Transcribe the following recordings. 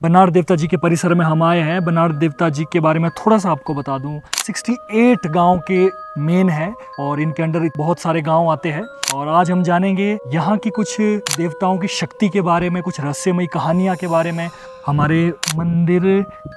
बनाड़ देवता जी के परिसर में हम आए हैं। बनाड़ देवता जी के बारे में थोड़ा सा आपको बता दूं, 68 गांव के मेन है और इनके अंडर बहुत सारे गांव आते हैं। और आज हम जानेंगे यहाँ की कुछ देवताओं की शक्ति के बारे में, कुछ रहस्यमयी कहानियाँ के बारे में। हमारे मंदिर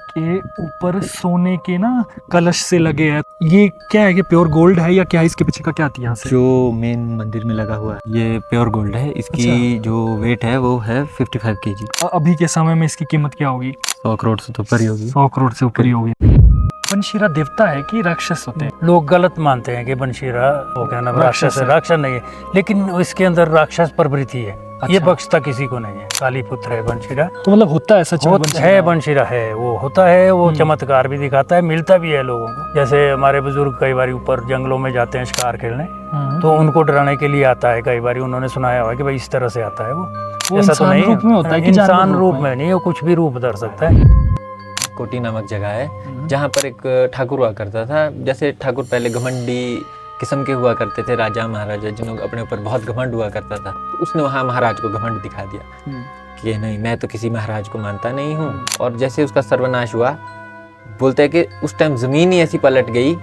के ऊपर सोने के ना कलश से लगे हैं। ये क्या है, ये प्योर गोल्ड है या क्या है? इसके पीछे का क्या इतिहास है? जो मेन मंदिर में लगा हुआ है ये प्योर गोल्ड है। इसकी जो वेट है वो है 55 kg। अभी के समय में इसकी कीमत क्या होगी? 100 करोड़ से तो ऊपर ही होगी। 100 करोड़ से ऊपर ही होगी। बनशीरा देवता है कि राक्षस होते हैं? लोग गलत मानते हैं कि बनशीरा वो क्या नाम राक्षस है। राक्षस नहीं है, लेकिन इसके अंदर राक्षस प्रवृत्ति है। ये बख्शता किसी को नहीं है। काली पुत्र है बनशीरा। तो मतलब होता है सच में? है बनशीरा है, वो होता है, वो चमत्कार भी दिखाता है, मिलता भी है लोगों को। जैसे हमारे बुजुर्ग कई बार ऊपर जंगलों में जाते हैं शिकार खेलने, तो उनको डराने के लिए आता है। कई बार उन्होंने सुनाया हुआ कि भाई इस तरह से आता है वो ऐसा तो नहीं रूप में होता है कि इंसान रूप में नहीं, वो कुछ भी रूप धर सकता है। कोटी नामक जगह है जहाँ पर एक ठाकुर हुआ करता था। जैसे ठाकुर पहले घमंडी किस्म के हुआ करते थे, राजा महाराजा जिन्हों अपने ऊपर बहुत घमंड हुआ करता था, तो उसने वहाँ महाराज को घमंड दिखा दिया कि नहीं, मैं तो किसी महाराज को मानता नहीं हूँ। और जैसे उसका सर्वनाश हुआ, बोलते हैं कि उस टाइम जमीन ही ऐसी पलट गई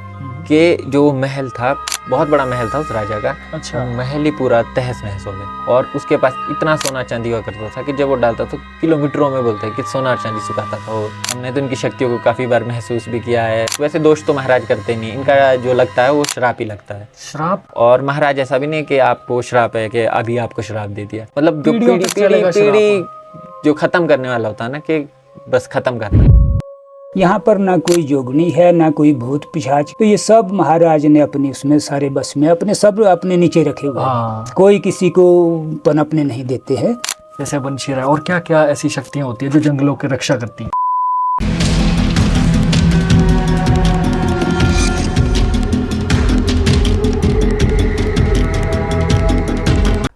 कि जो महल था, बहुत बड़ा महल था उस राजा का, अच्छा, महल ही पूरा तहस नहस हो गया। और उसके पास इतना सोना चांदी हुआ करता था कि जब वो डालता तो किलोमीटरों में बोलते हैं कि सोना और चांदी सुखाता था। और हमने तो इनकी शक्तियों को काफी बार महसूस भी किया है। वैसे दोष तो महाराज करते नहीं, इनका जो लगता है वो श्राप ही लगता है। श्राप? और महाराज ऐसा भी नहीं कि आपको श्राप है कि अभी आपको श्राप दे दिया, मतलब जो पीढ़ी जो खत्म करने वाला होता है ना, कि बस खत्म करना। यहाँ पर ना कोई जोगनी है, ना कोई भूत पिशाच, तो ये सब महाराज ने अपने उसमें सारे बस में अपने सब अपने नीचे रखे हुए हैं। कोई किसी को पनपने नहीं देते हैं। जैसे बनशीरा। और क्या क्या ऐसी शक्तियाँ होती है जो जंगलों की रक्षा करती हैं?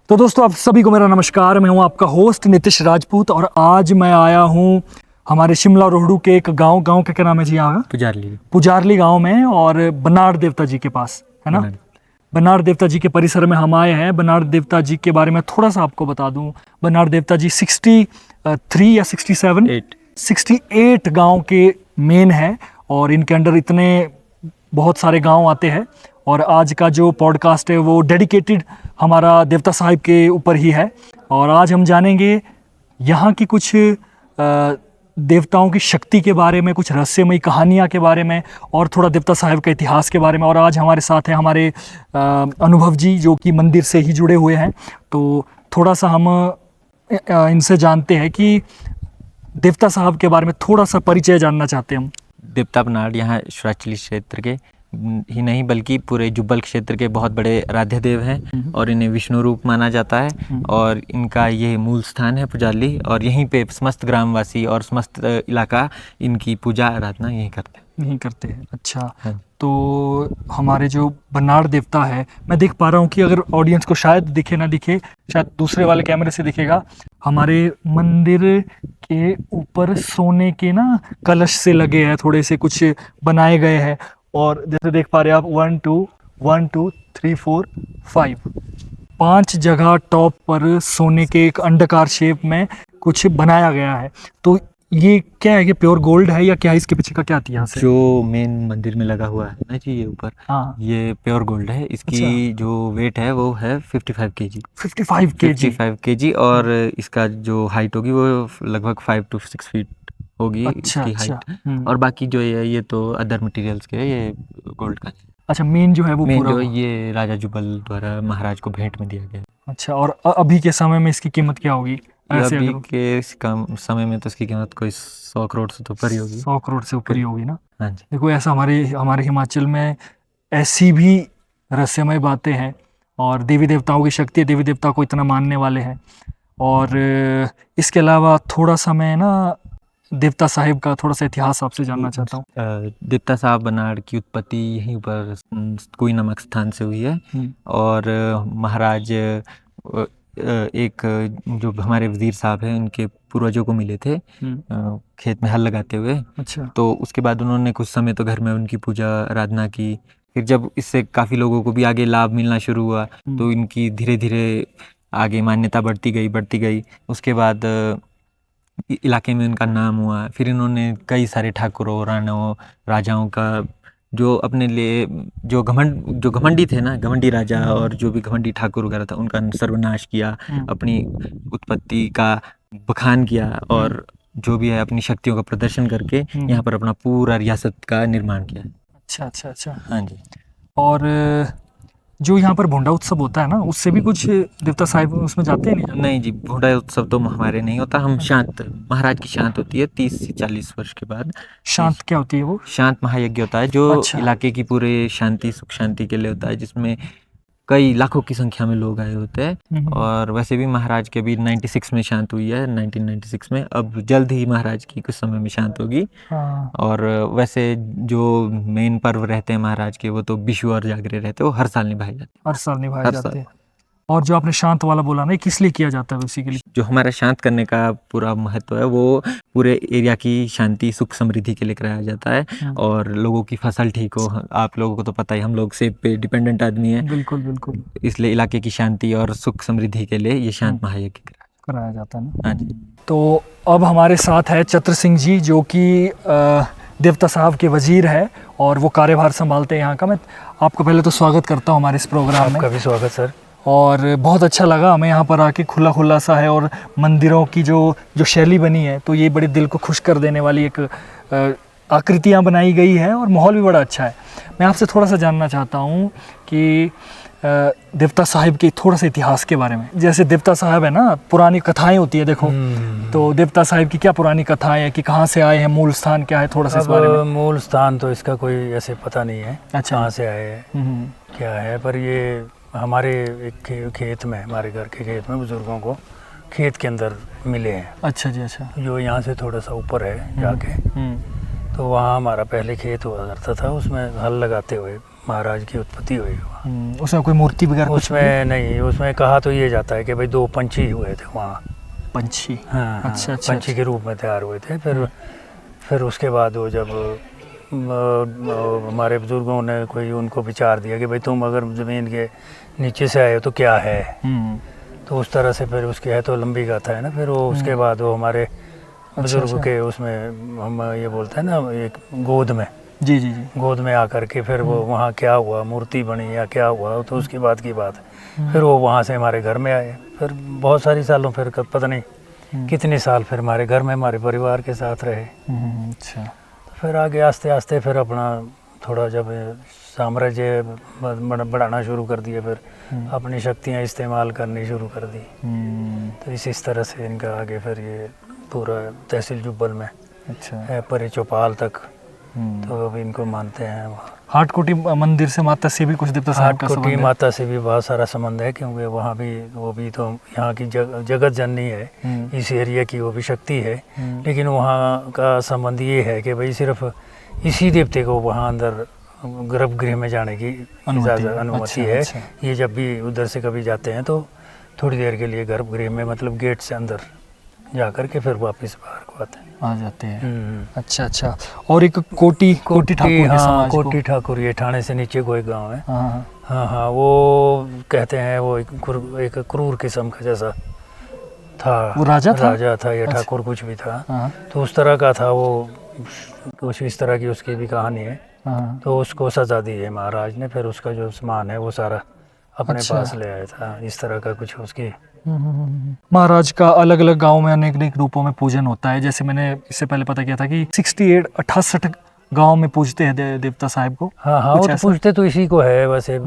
तो दोस्तों, आप सभी को मेरा नमस्कार। मैं हूं आपका होस्ट नितिश राजपूत और आज मैं आया हूं हमारे शिमला रोहड़ू के एक गांव के क्या नाम है जी यहाँ? पुजारली गांव में, और बनाड़ देवता जी के पास, है ना? बनाड़ देवता जी के परिसर में हम आए हैं। बनाड़ देवता जी के बारे में थोड़ा सा आपको बता दूं, बनाड़ देवता जी 63 या 68 गांव के मेन है और इनके अंडर इतने बहुत सारे गांव आते हैं। और आज का जो पॉडकास्ट है वो डेडिकेटेड हमारा देवता साहिब के ऊपर ही है। और आज हम जानेंगे यहाँ की कुछ देवताओं की शक्ति के बारे में, कुछ रहस्यमयी कहानियाँ के बारे में और थोड़ा देवता साहिब का इतिहास के बारे में। और आज हमारे साथ हैं हमारे अनुभव जी, जो कि मंदिर से ही जुड़े हुए हैं। तो थोड़ा सा हम इनसे जानते हैं कि देवता साहब के बारे में थोड़ा सा परिचय जानना चाहते हैं हम। देवता बनाड़ यहाँ शिवरात्रि क्षेत्र के ही नहीं बल्कि पूरे जुब्बल क्षेत्र के बहुत बड़े आराध्य देव हैं और इन्हें विष्णु रूप माना जाता है। और इनका ये मूल स्थान है पुजारली, और यहीं पे समस्त ग्रामवासी और समस्त इलाका इनकी पूजा आराधना यहीं करते हैं। अच्छा, तो हमारे जो बनाड़ देवता है, मैं देख पा रहा हूँ कि अगर ऑडियंस को शायद दिखे ना दिखे, शायद दूसरे वाले कैमरे से दिखेगा, हमारे मंदिर के ऊपर सोने के ना कलश से लगे हैं, थोड़े से कुछ बनाए गए हैं। और जैसे देख पा रहे हैं आप, 1 2 3 4 5 जगह टॉप पर सोने के एक अंडाकार शेप में कुछ बनाया गया है। तो ये क्या है, ये प्योर गोल्ड है या क्या है? इसके पीछे का क्या इतिहास है? जो मेन मंदिर में लगा हुआ है ना जी, ये ऊपर, ये प्योर गोल्ड है। इसकी जो वेट है वो है 55 kg। 55 kg। और इसका जो हाइट होगी वो लगभग 5 to 6 फीट होगी। इसकी हाइट। और बाकी जो ये तो अदर मटेरियल्स के, ये गोल्ड का। अच्छा, मेन जो है वो मेन जो ये राजा जुब्बल द्वारा महाराज को भेंट में दिया गया। अच्छा, और अभी के समय में इसकी कीमत क्या होगी? अभी के समय में तो इसकी कीमत कोई 100 करोड़ से तो ऊपर ही होगी। 100 करोड़ से ऊपर ही होगी ना? हाँ जी। देखो, ऐसा हमारे हिमाचल में ऐसी भी रहस्यमय बातें हैं और देवी देवताओं की शक्ति है, देवी देवता को इतना मानने वाले हैं। और इसके अलावा थोड़ा सा मैं ना देवता साहिब का थोड़ा सा इतिहास आपसे जानना चाहता हूँ। देवता साहब बनाड़ की उत्पत्ति यहीं पर कोई नामक स्थान से हुई है। और महाराज एक जो हमारे वजीर साहब हैं, उनके पूर्वजों को मिले थे खेत में हल लगाते हुए। अच्छा। तो उसके बाद उन्होंने कुछ समय तो घर में उनकी पूजा आराधना की। फिर जब इससे काफ़ी लोगों को भी आगे लाभ मिलना शुरू हुआ तो इनकी धीरे धीरे आगे मान्यता बढ़ती गई। उसके बाद इलाके में उनका नाम हुआ। फिर इन्होंने कई सारे ठाकुरों, राणाओं, राजाओं का जो अपने लिए जो घमंडी थे ना, घमंडी राजा और जो भी घमंडी ठाकुर वगैरह था, उनका सर्वनाश किया, अपनी उत्पत्ति का बखान किया और जो भी है अपनी शक्तियों का प्रदर्शन करके यहाँ पर अपना पूरा रियासत का निर्माण किया। अच्छा अच्छा अच्छा। हाँ जी। और जो यहाँ पर भोंडा उत्सव होता है ना, उससे भी कुछ देवता साहिब उसमें जाते हैं नहीं? नहीं जी, भोंडा उत्सव तो हमारे नहीं होता। हम शांत, महाराज की शांत होती है 30 से 40 वर्ष के बाद। शांत क्या होती है वो? शांत महायज्ञ होता है जो अच्छा। इलाके की पूरे शांति, सुख शांति के लिए होता है, जिसमें कई लाखों की संख्या में लोग आए होते हैं। और वैसे भी महाराज के अभी 96 में शांत हुई है, 1996 में। अब जल्द ही महाराज की कुछ समय में शांत होगी। और वैसे जो मेन पर्व रहते हैं महाराज के, वो तो विशु और जागरे रहते हैं, वो हर साल निभाए जाते हैं। हर साल निभाए हर जाते साल। हैं। और जो आपने शांत वाला बोला ना, ये किस लिए किया जाता है उसी के लिए? जो हमारा शांत करने का पूरा महत्व है, वो पूरे एरिया की शांति, सुख, समृद्धि के लिए कराया जाता है और लोगों की फसल ठीक हो। आप लोगों को तो पता ही, हम लोग सेब पे डिपेंडेंट आदमी है, बिल्कुल बिल्कुल। इसलिए इलाके की शांति और सुख समृद्धि के लिए ये शांत महायज्ञ कराया जाता है ना। हाँ जी। तो अब हमारे साथ है चत्र सिंह जी, जो कि देवता साहब के वजीर है और वो कार्यभार संभालते हैं यहाँ का। मैं आपको पहले तो स्वागत करता हूँ हमारे इस प्रोग्राम में। आपका भी स्वागत सर। और बहुत अच्छा लगा हमें यहाँ पर आके, खुला खुला सा है और मंदिरों की जो शैली बनी है, तो ये बड़े दिल को खुश कर देने वाली एक आकृतियाँ बनाई गई है और माहौल भी बड़ा अच्छा है। मैं आपसे थोड़ा सा जानना चाहता हूँ कि देवता साहिब के थोड़ा सा इतिहास के बारे में। जैसे देवता साहिब है ना, पुरानी कथाएं होती है देखो, तो देवता साहिब की क्या पुरानी कथाएं हैं कि कहाँ से आए हैं, मूल स्थान क्या है, थोड़ा सा इस बारे में। मूल स्थान तो इसका कोई ऐसे पता नहीं है, अच्छा। कहाँ से आए हैं क्या है, पर ये हमारे एक खेत में, हमारे घर के खेत में बुजुर्गों को खेत के अंदर मिले हैं। अच्छा जी। अच्छा। जो यहाँ से थोड़ा सा ऊपर है जाके, तो वहाँ हमारा पहले खेत हुआ करता था, उसमें हल लगाते हुए महाराज की उत्पत्ति हुई। उसमें कोई मूर्ति वगैरह कुछ उसमें नहीं, उसमें कहा तो ये जाता है कि भाई 2 पंछी हुए थे वहाँ। पंछी? हाँ, अच्छा अच्छा। पंछी के रूप में तैयार हुए थे। फिर उसके बाद वो जब हमारे बुजुर्गों ने कोई उनको विचार दिया कि भाई तुम अगर ज़मीन के नीचे से आए हो तो क्या है, तो उस तरह से फिर उसकी है तो लंबी गाथा है ना। फिर वो उसके बाद वो हमारे बुजुर्ग के उसमें हम ये बोलते हैं ना, एक गोद में, जी जी जी, गोद में आकर के फिर वो वहाँ क्या हुआ, मूर्ति बनी या क्या हुआ, तो उसकी बात की बात। फिर वो वहाँ से हमारे घर में आए। फिर बहुत सारी सालों, फिर पता नहीं कितने साल फिर हमारे घर में हमारे परिवार के साथ रहे। अच्छा। फिर आगे आस्ते आस्ते फिर अपना थोड़ा जब साम्राज्य बढ़ाना शुरू कर दिया, फिर अपनी शक्तियाँ इस्तेमाल करनी शुरू कर दी। तो इस तरह से इनका आगे फिर ये पूरा तहसील जुब्बल में अच्छा है, परे चौपाल तक, तो अभी इनको मानते हैं। हाटकोटी मंदिर से माता से भी कुछ देवता साहब का संबंध हाटकोटी है? माता से भी बहुत सारा संबंध है, क्योंकि वहाँ भी वो भी तो यहाँ की जगत जननी है, इस एरिया की वो भी शक्ति है। लेकिन वहाँ का संबंध ये है कि भाई सिर्फ इसी देवते को वहाँ अंदर गर्भगृह में जाने की अनुमति है। अच्छा। ये जब भी उधर से कभी जाते हैं तो थोड़ी देर के लिए गर्भगृह में, मतलब गेट से अंदर जा कर के फिर वापस बाहर को आते हैं, आ जाते हैं। अच्छा अच्छा। और एक कोटी ठाकुर के समाज को? कोटी ठाकुर, ये ठाणे से नीचे कोई गांव है। हाँ हाँ हाँ, वो कहते हैं वो एक क्रूर किस्म का जैसा था। वो राजा था या ठाकुर कुछ भी था, तो उस तरह का था वो, कुछ इस तरह की उसकी भी कहानी है। तो उसको सजा दी है महाराज ने, फिर उसका जो सामान है वो सारा अपने पास ले आया था। इस तरह का कुछ उसकी। महाराज का अलग अलग गांव में अनेक अनेक रूपों में पूजन होता है। जैसे मैंने इससे पहले पता किया था कि 68 गांव में पूजते हैं देवता साहिब को। हाँ हाँ, वो तो पूजते तो इसी को है वैसे।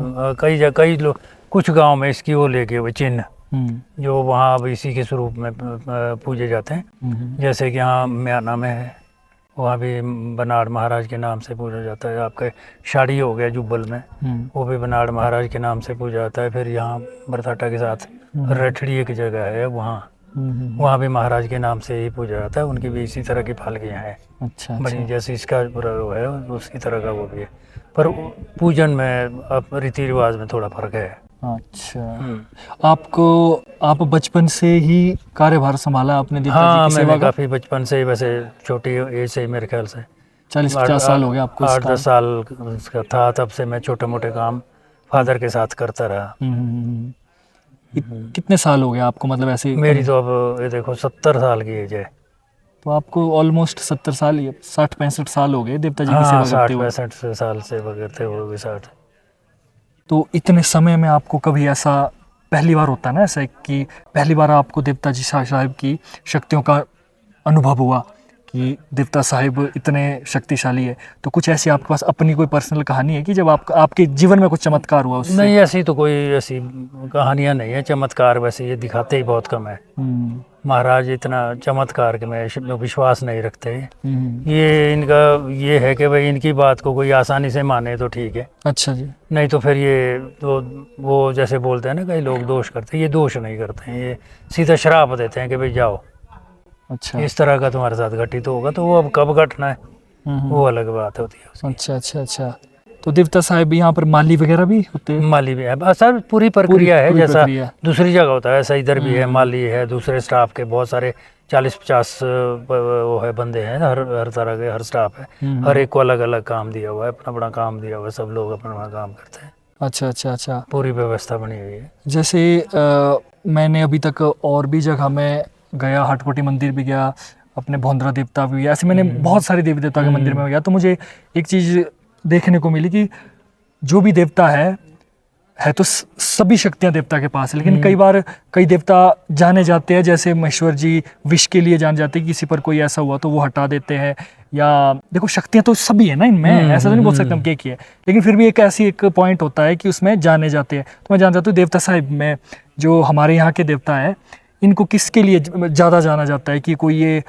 कई लोग, कुछ गांव में इसकी वो लेके हुए चिन्ह, जो वहाँ अब इसी के स्वरूप में पूजे जाते हैं। जैसे कि यहाँ म्याना में है, वहाँ भी बनाड़ महाराज के नाम से पूजा जाता है। आपके शाड़ी हो गया जुब्बल में, वो भी बनाड़ महाराज के नाम से पूजा जाता है। फिर यहाँ बरसाटा के साथ रठड़ी एक जगह है, वहाँ भी महाराज के नाम से ही पूजा जाता है। उनकी भी इसी तरह की फालकियाँ हैं। अच्छा। बड़ी जैसे इसका पूरा वो है, उसी तरह का वो भी है, पर पूजन में अब रीति रिवाज में थोड़ा फर्क है। अच्छा। आप बचपन से ही कार्यभार संभाला आपने देवता हाँ, जी की मैंने काफ़ी बचपन से ही, वैसे छोटी एज से ही, मेरे ख्याल से 40-50 साल हो गए आपको? 8-10 साल का था तब से मैं छोटे मोटे काम फादर के साथ करता रहा। कितने साल हो गए आपको, मतलब ऐसे? मेरी तो अब ये देखो 70 साल की एज है। तो आपको ऑलमोस्ट 70 साल या 60-65 साल हो गए देवता जी की हाँ सेवा करते हुए। 60-65 साल सेवा करते हुए 60। तो इतने समय में आपको कभी ऐसा पहली बार होता है ना ऐसा कि पहली बार आपको देवता जी साहिब की शक्तियों का अनुभव हुआ कि देवता साहिब इतने शक्तिशाली है, तो कुछ ऐसी आपके पास अपनी कोई पर्सनल कहानी है कि जब आपके जीवन में कुछ चमत्कार हुआ उससे? नहीं, ऐसी तो कोई ऐसी कहानियाँ नहीं है। चमत्कार वैसे ये दिखाते ही बहुत कम है। महाराज इतना चमत्कार के में विश्वास नहीं रखते। ये इनका ये है कि भाई इनकी बात को कोई आसानी से माने तो ठीक है। अच्छा जी। नहीं तो फिर ये तो वो जैसे बोलते हैं ना कई लोग दोष करते हैं, ये दोष नहीं करते हैं, ये सीधा श्राप देते हैं कि भाई जाओ, अच्छा इस तरह का तुम्हारे साथ घटित होगा। तो वो अब कब घटना है वो अलग बात होती है उसकी। अच्छा अच्छा अच्छा। तो देवता साहिब यहाँ पर माली वगैरह भी होते हैं? माली भी है, सर पूरी प्रक्रिया है। पूरी जैसा प्रक्रिया। दूसरी जगह होता है ऐसा इधर भी है। माली है, दूसरे स्टाफ के बहुत सारे 40-50 वो है बंदे हैं, हर तरह के, हर स्टाफ है। हर एक को अलग अलग काम दिया हुआ है, अपना अपना काम दिया हुआ है, सब लोग अपना अपना काम करते हैं। अच्छा अच्छा अच्छा। पूरी व्यवस्था बनी हुई है। जैसे मैंने अभी तक और भी जगह में गया, हटकोटी मंदिर भी गया, अपने भोंदरा देवता भी गया, ऐसे मैंने बहुत सारे देवी देवता के मंदिर में गया, तो मुझे एक चीज़ देखने को मिली कि जो भी देवता है तो सभी शक्तियां देवता के पास है, लेकिन कई बार कई देवता जाने जाते हैं, जैसे महेश्वर जी विष के लिए जान जाते हैं, किसी पर कोई ऐसा हुआ तो वो हटा देते हैं। या देखो शक्तियां तो सभी है ना इनमें, ऐसा तो नहीं बोल सकते हम कि है, लेकिन फिर भी एक पॉइंट होता है कि उसमें जाने जाते हैं। तो मैं जान जाता हूँ देवता साहिब में जो हमारे यहाँ के देवता है, इनको किसके लिए ज़्यादा जाना जाता है कि कोई ये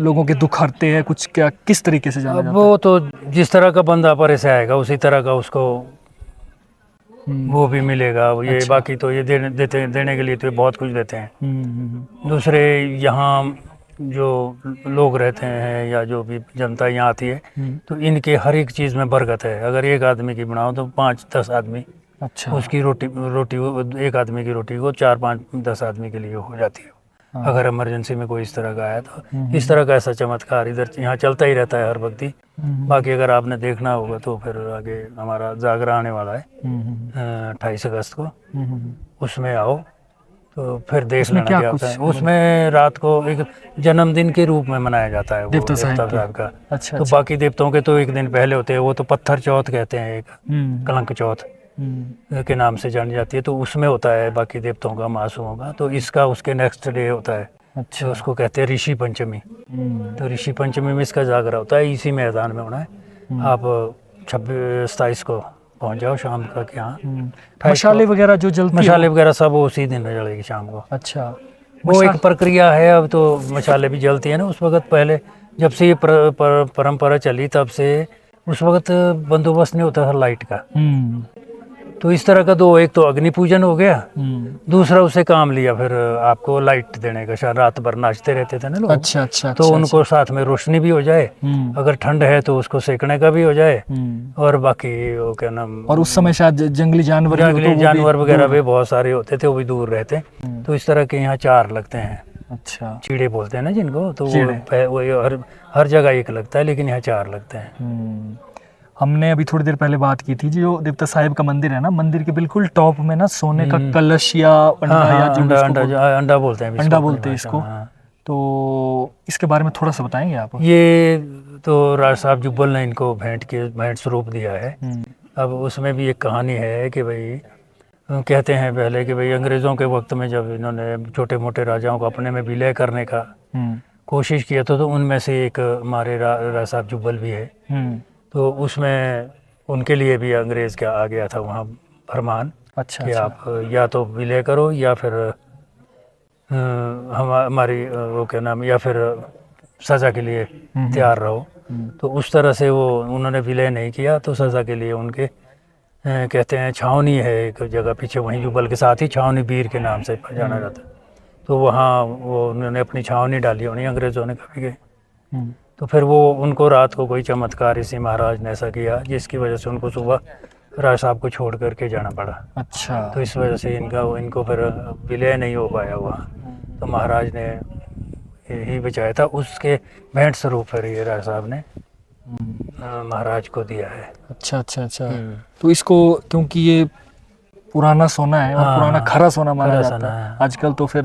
लोगों के दुख हरते हैं, कुछ क्या किस तरीके से जाना जाता है? वो तो जिस तरह का बंदा पर से आएगा उसी तरह का उसको वो भी मिलेगा। ये अच्छा। बाकी तो ये देने के लिए तो ये बहुत कुछ देते हैं। दूसरे यहाँ जो लोग रहते हैं या जो भी जनता यहाँ आती है तो इनके हर एक चीज़ में बरकत है। अगर एक आदमी की बनाओ तो 5-10 आदमी, अच्छा। उसकी रोटी एक आदमी की रोटी को 4-5-10 आदमी के लिए हो जाती है। अगर इमरजेंसी में कोई इस तरह का आया तो इस तरह का ऐसा चमत्कार इधर यहाँ चलता ही रहता है हर वक्त ही। बाकी अगर आपने देखना होगा तो फिर आगे हमारा जागरा आने वाला है 28 अगस्त को, उसमें आओ तो फिर देख लेना क्या होता है। उसमें रात को एक जन्मदिन के रूप में मनाया जाता है वो देवता साहब का। अच्छा। तो बाकी देवताओं के तो एक दिन पहले होते हैं, वो तो पत्थर चौथ कहते हैं, एक कलंक चौथ के नाम से जानी जाती है। तो उसमें होता है बाकी देवताओं का, मासूमों का। तो इसका उसके नेक्स्ट डे होता है। अच्छा। तो उसको कहते हैं ऋषि पंचमी। तो ऋषि पंचमी में इसका जागरा होता है, इसी मैदान में होना है। आप 26-27 को पहुंच जाओ शाम तक यहाँ। मशाले वगैरह जो जलती मशाले वगैरह सब उसी दिन जलेगी शाम को। अच्छा। वो एक प्रक्रिया है। अब तो मशाले भी जलती है ना, उस वक्त पहले जब से ये परंपरा चली तब से उस वक्त बंदोबस्त नहीं होता था लाइट का। तो इस तरह का एक तो अग्नि पूजन हो गया, दूसरा उसे काम लिया फिर आपको लाइट देने का। शायद रात भर नाचते रहते थे ना लोग। अच्छा अच्छा। तो उनको साथ में रोशनी भी हो जाए, अगर ठंड है तो उसको सेकने का भी हो जाए, और बाकी वो क्या नाम, और उस समय शायद जंगली जानवर वगैरह भी बहुत सारे होते थे, वो भी दूर रहते। तो इस तरह के यहाँ 4 लगते हैं। अच्छा। चीड़े बोलते हैं ना जिनको, तो वो हर जगह एक लगता है, लेकिन यहाँ 4 लगते हैं। हमने अभी थोड़ी देर पहले बात की थी जो देवता साहिब का मंदिर है ना, मंदिर के बिल्कुल टॉप में ना सोने का कलश या अंडा बोलते हैं, अंडा बोलते हैं इसको। तो इसके बारे में थोड़ा सा बताएंगे आप? ये तो राज साहब जुब्बल ने इनको भेंट स्वरूप दिया है। अब उसमें भी एक कहानी है कि भाई कहते हैं पहले कि भाई अंग्रेज़ों के वक्त में जब इन्होंने छोटे मोटे राजाओं को अपने में विलय करने का कोशिश किया तो उनमें से एक हमारे राज साहब जुब्बल भी है। तो उसमें उनके लिए भी अंग्रेज़ क्या आ गया था वहाँ फरमान। अच्छा। कि आप या तो विलय करो या फिर हमारी वो क्या नाम, या फिर सज़ा के लिए तैयार रहो। तो उस तरह से वो उन्होंने विलय नहीं किया, तो सज़ा के लिए उनके कहते हैं छावनी है एक जगह पीछे, वहीं जुब्बल के साथ ही छावनी बीर के नाम से जाना जाता है। तो वहाँ वो उन्होंने अपनी छावनी डाली होनी, अंग्रेज़ों ने कभी गए। तो फिर वो उनको रात को कोई चमत्कार इसी महाराज ने ऐसा किया जिसकी वजह से उनको सुबह राज साहब को छोड़ करके जाना पड़ा। अच्छा। तो इस वजह से इनको फिर विलय नहीं हो पाया हुआ। तो महाराज ने यही बचाया था, उसके भेंट स्वरूप फिर ये राज साहब ने महाराज को दिया है। अच्छा अच्छा अच्छा। तो इसको क्योंकि ये पुराना सोना है और हाँ, पुराना खरा सोना माना खरा जाता सोना है। है। आजकल तो फिर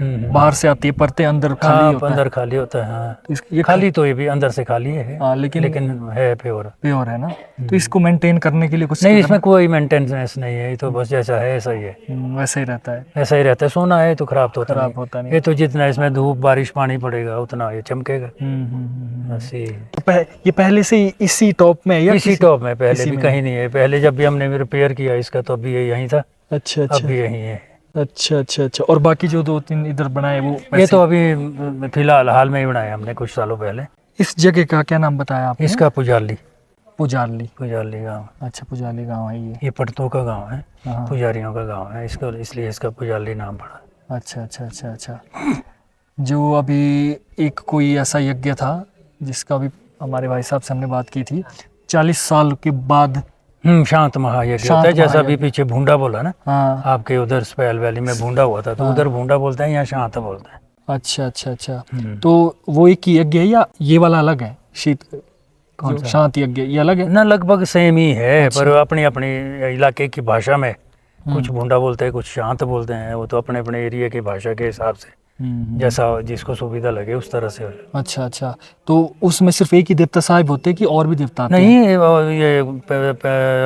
बाहर से आती है परतें, अंदर खाली हाँ, होता अंदर है। खाली होता है। हाँ, तो ये खाली तो ये भी अंदर से खाली है, हाँ, लेकिन है प्योर। प्योर है ना। तो इसको मेंटेन करने के लिए कुछ नहीं, इसमें कोई मेंटेनेंस नहीं है, ये तो बस जैसा है ऐसा ही है, वैसे ही रहता है, ऐसा ही रहता है। सोना है तो खराब तो होता खराब नहीं। होता नहीं। ये तो जितना इसमें धूप बारिश पानी पड़ेगा उतना ये चमकेगा। बस तो ये पहले से ही इसी टॉप में है या इसी टॉप में, पहले इसी भी में? कहीं नहीं है। पहले जब भी हमने रिपेयर किया इसका तो अभी ये यहीं था, अच्छा अब अच्छा भी यहीं है। अच्छा अच्छा अच्छा। और बाकी जो 2-3 इधर बनाए वो ये वैसे? तो अभी फिलहाल हाल में ही बनाया हमने, कुछ सालों पहले। इस जगह का क्या नाम बताया आपने? इसका पुजारली, पुजारली। पुजारली गाँव। अच्छा, पुजारली गांव है ये। ये पटतों का गांव है, हाँ। पुजारियों का गांव है, इसको इसलिए इसका पुजारली नाम पड़ा। अच्छा अच्छा अच्छा अच्छा। जो अभी एक कोई ऐसा यज्ञ था जिसका भी हमारे भाई साहब से हमने बात की थी, 40 साल के बाद। शांत महायज्ञ शांत होता है, जैसा महायज्ञ। अभी पीछे भूंडा बोला ना, हाँ। आपके उधर स्पैल वैली में भूंडा हुआ था, तो उधर भूंडा बोलते हैं, यहाँ शांत बोलते हैं। अच्छा अच्छा अच्छा। तो वो एक ही यज्ञ है या ये वाला अलग है? शीत कौन जो सा? शांत यज्ञ ये अलग है? ना, लगभग सेम ही है, पर अपनी अपनी इलाके की भाषा में कुछ भूंडा बोलते हैं, कुछ शांत बोलते हैं। वो तो अपने अपने एरिया की भाषा के हिसाब से जैसा जिसको सुविधा लगे उस तरह से। अच्छा अच्छा। तो उसमें सिर्फ एक ही देवता साहिब होते हैं कि और भी देवता आते हैं? नहीं, ये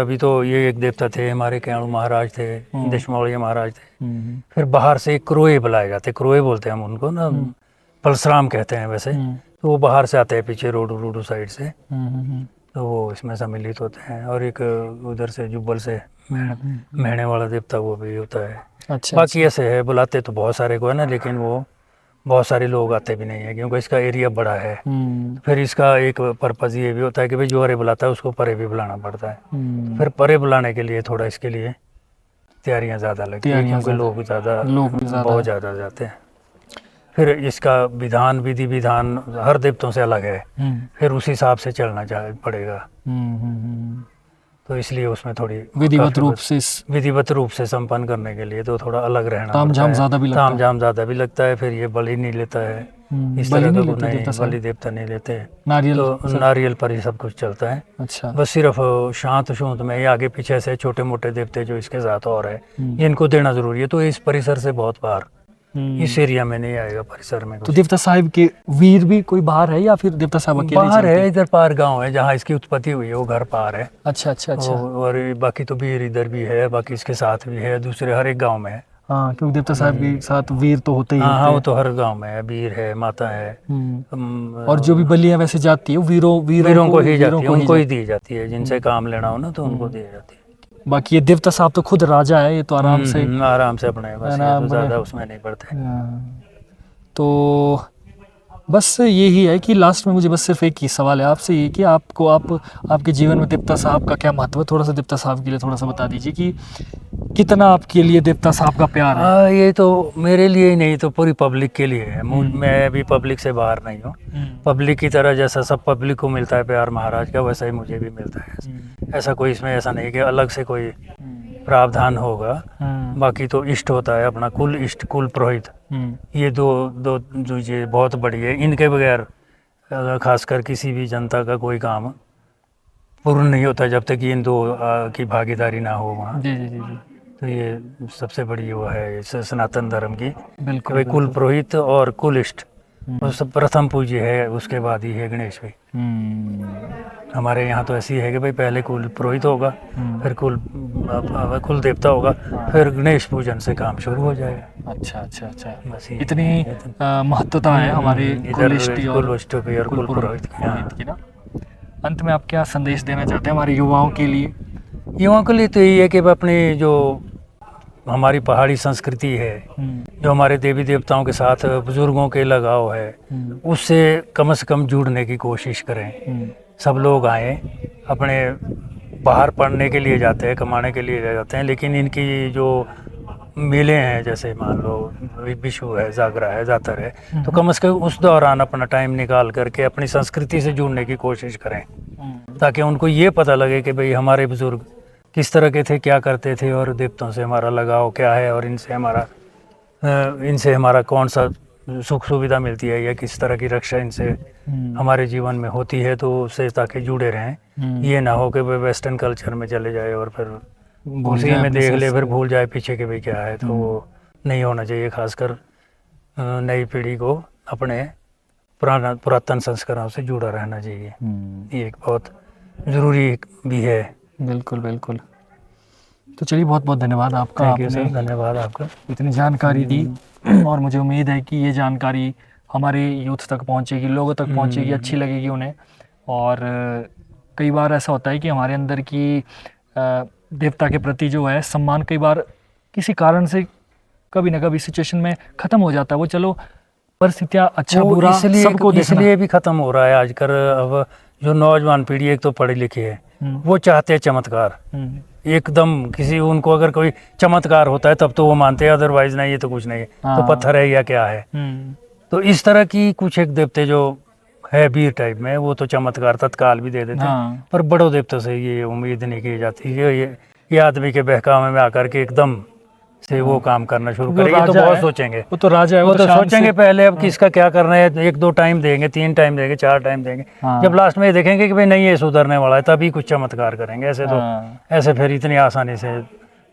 अभी तो ये एक देवता थे हमारे, केणु महाराज थे, दशमौलिया महाराज थे। फिर बाहर से क्रोए बुलाए जाते, क्रोए बोलते हैं हम उनको ना, परशुराम कहते हैं वैसे। तो वो बाहर से आते हैं, पीछे रोडू साइड से, तो वो इसमें सम्मिलित होते हैं। और एक उधर से जुब्बल से मेहने वाला देवता, वो भी होता है। अच्छा। बाकी ऐसे है, बुलाते तो बहुत सारे को है ना, लेकिन वो बहुत सारे लोग आते भी नहीं है क्योंकि इसका एरिया बड़ा है। फिर इसका एक पर्पज़ ये भी होता है कि भाई जो अरे बुलाता है उसको परे भी बुलाना पड़ता है। फिर परे बुलाने के लिए थोड़ा इसके लिए तैयारियां ज़्यादा लगती हैं क्योंकि लोग बहुत ज़्यादा जाते हैं। फिर इसका विधान, विधि विधान हर देवताओं से अलग है, फिर उस हिसाब से चलना पड़ेगा। तो इसलिए उसमें थोड़ी विधिवत रूप से संपन्न करने के लिए तो थोड़ा अलग रहना, तामझाम ज़्यादा भी लगता है। तामझाम ज़्यादा भी लगता है। फिर ये बलि नहीं लेता है, इस तरह का कुछ नहीं, बलि देवता नहीं लेते, नारियल तो नारियल पर ही सब कुछ चलता है। अच्छा। बस सिर्फ शांत शूंत में, ये आगे पीछे से छोटे मोटे देवते जो इसके साथ और है, इनको देना जरूरी है। तो इस परिसर से बहुत बाहर इस एरिया में नहीं आएगा परिसर में। तो देवता साहिब के वीर भी कोई बाहर है या फिर देवता साहिब अकेले बाहर है? इधर पार गांव है जहाँ इसकी उत्पत्ति हुई है, वो घर पार है। अच्छा अच्छा अच्छा। और बाकी तो वीर इधर भी है, बाकी इसके साथ भी है, दूसरे हर एक गांव में है। हाँ, क्योंकि देवता साहिब के साथ वीर तो होते ही हाँ, होते वो तो हर गांव में है, वीर है, माता है। और जो भी बलियां वैसे जाती है वो वीरों को ही जाती है, उनको ही दी जाती है। जिनसे काम लेना हो ना तो उनको दी जाती है। बाकी ये देवता साहब तो खुद राजा है, ये तो आराम से अपने बस, ये तो ज़्यादा उसमें नहीं पड़ते। तो बस यही है कि लास्ट में मुझे बस सिर्फ एक ही सवाल है आपसे, ये कि आपके जीवन में देवता साहब का क्या महत्व है? थोड़ा सा देवता साहब के लिए थोड़ा सा बता दीजिए कि कितना आपके लिए देवता साहब का प्यार है। ये तो मेरे लिए ही नहीं, तो पूरी पब्लिक के लिए है। मैं भी पब्लिक से बाहर नहीं हूँ। पब्लिक की तरह जैसा सब पब्लिक को मिलता है प्यार महाराज का, वैसा ही मुझे भी मिलता है। ऐसा कोई इसमें ऐसा नहीं कि अलग से कोई प्रावधान होगा। बाकी तो इष्ट होता है अपना, कुल इष्ट, कुल पुरोहित, ये दो जो ये बहुत बड़ी है। इनके बगैर खासकर किसी भी जनता का कोई काम पूर्ण नहीं होता जब तक इन दो की भागीदारी ना हो वहाँ। जी जी जी। तो ये सबसे बड़ी वो है सनातन धर्म की, बिल्कुल। कुल पुरोहित और कुल इष्ट सब प्रथम पूज्य है, उसके बाद ही है गणेश भाई। हमारे यहाँ तो ऐसी है कि भाई पहले कुल पुरोहित होगा, फिर कुल देवता होगा, फिर गणेश पूजन से काम शुरू हो जाएगा। अच्छा अच्छा अच्छा। बस इतनी महत्वता है हमारे कुल इष्ट और कुल पुरोहित की ना। अंत में आप क्या संदेश देना चाहते हैं हमारे युवाओं के लिए? युवाओं के लिए तो यही है कि अपनी जो हमारी पहाड़ी संस्कृति है, जो हमारे देवी देवताओं के साथ बुजुर्गों के लगाव है, उससे कम से कम जुड़ने की कोशिश करें। सब लोग आए, अपने बाहर पढ़ने के लिए जाते हैं, कमाने के लिए जाते हैं, लेकिन इनकी जो मेले हैं, जैसे मान लो विशु है, जागरा है, जातर है, तो कम से कम उस दौरान अपना टाइम निकाल करके अपनी संस्कृति से जुड़ने की कोशिश करें, ताकि उनको ये पता लगे कि भाई हमारे बुजुर्ग किस तरह के थे, क्या करते थे, और देवताओं से हमारा लगाव क्या है, और इनसे हमारा कौन सा सुख सुविधा मिलती है, या किस तरह की रक्षा इनसे हमारे जीवन में होती है, तो उससे ताकि जुड़े रहें। ये ना हो कि वे वेस्टर्न कल्चर में चले जाए और फिर उसी में देख ले फिर भूल जाए पीछे के भी क्या है, तो वो नहीं होना चाहिए। खासकर नई पीढ़ी को अपने पुरातन संस्कारों से जुड़ा रहना चाहिए। ये एक बहुत ज़रूरी भी है। बिल्कुल बिल्कुल। तो चलिए बहुत बहुत धन्यवाद आपका, थैंक यू सर, आपने धन्यवाद आपका। इतनी जानकारी दी और मुझे उम्मीद है कि ये जानकारी हमारे यूथ तक पहुंचेगी, लोगों तक पहुंचेगी, अच्छी लगेगी उन्हें। और कई बार ऐसा होता है कि हमारे अंदर की देवता के प्रति जो है सम्मान कई बार किसी कारण से कभी ना कभी सिचुएशन में ख़त्म हो जाता है। वो चलो परिस्थितियाँ अच्छा वो बुरा सबको देखना। इसलिए भी ख़त्म हो रहा है आजकल। अब जो नौजवान पीढ़ी एक तो पढ़ी लिखी है, वो चाहते हैं चमत्कार एकदम। किसी उनको अगर कोई चमत्कार होता है तब तो वो मानते हैं, अदरवाइज नहीं ये तो कुछ नहीं है, तो पत्थर है या क्या है। तो इस तरह की कुछ एक देवते जो है वीर टाइप में, वो तो चमत्कार तत्काल भी दे देते हैं। पर बड़ों देवतों से ये उम्मीद नहीं की जाती है। ये आदमी के बहकावे में आकर के एकदम से वो काम करना शुरू करेंगे तो बहुत सोचेंगे। वो तो राजा है, वो तो सोचेंगे पहले अब किसका क्या करना है, 1-2 टाइम देंगे, 3 टाइम देंगे, 4 टाइम देंगे। जब लास्ट में ये देखेंगे कि भाई नहीं ये सुधरने वाला है, तभी कुछ चमत्कार करेंगे। ऐसे फिर इतनी आसानी से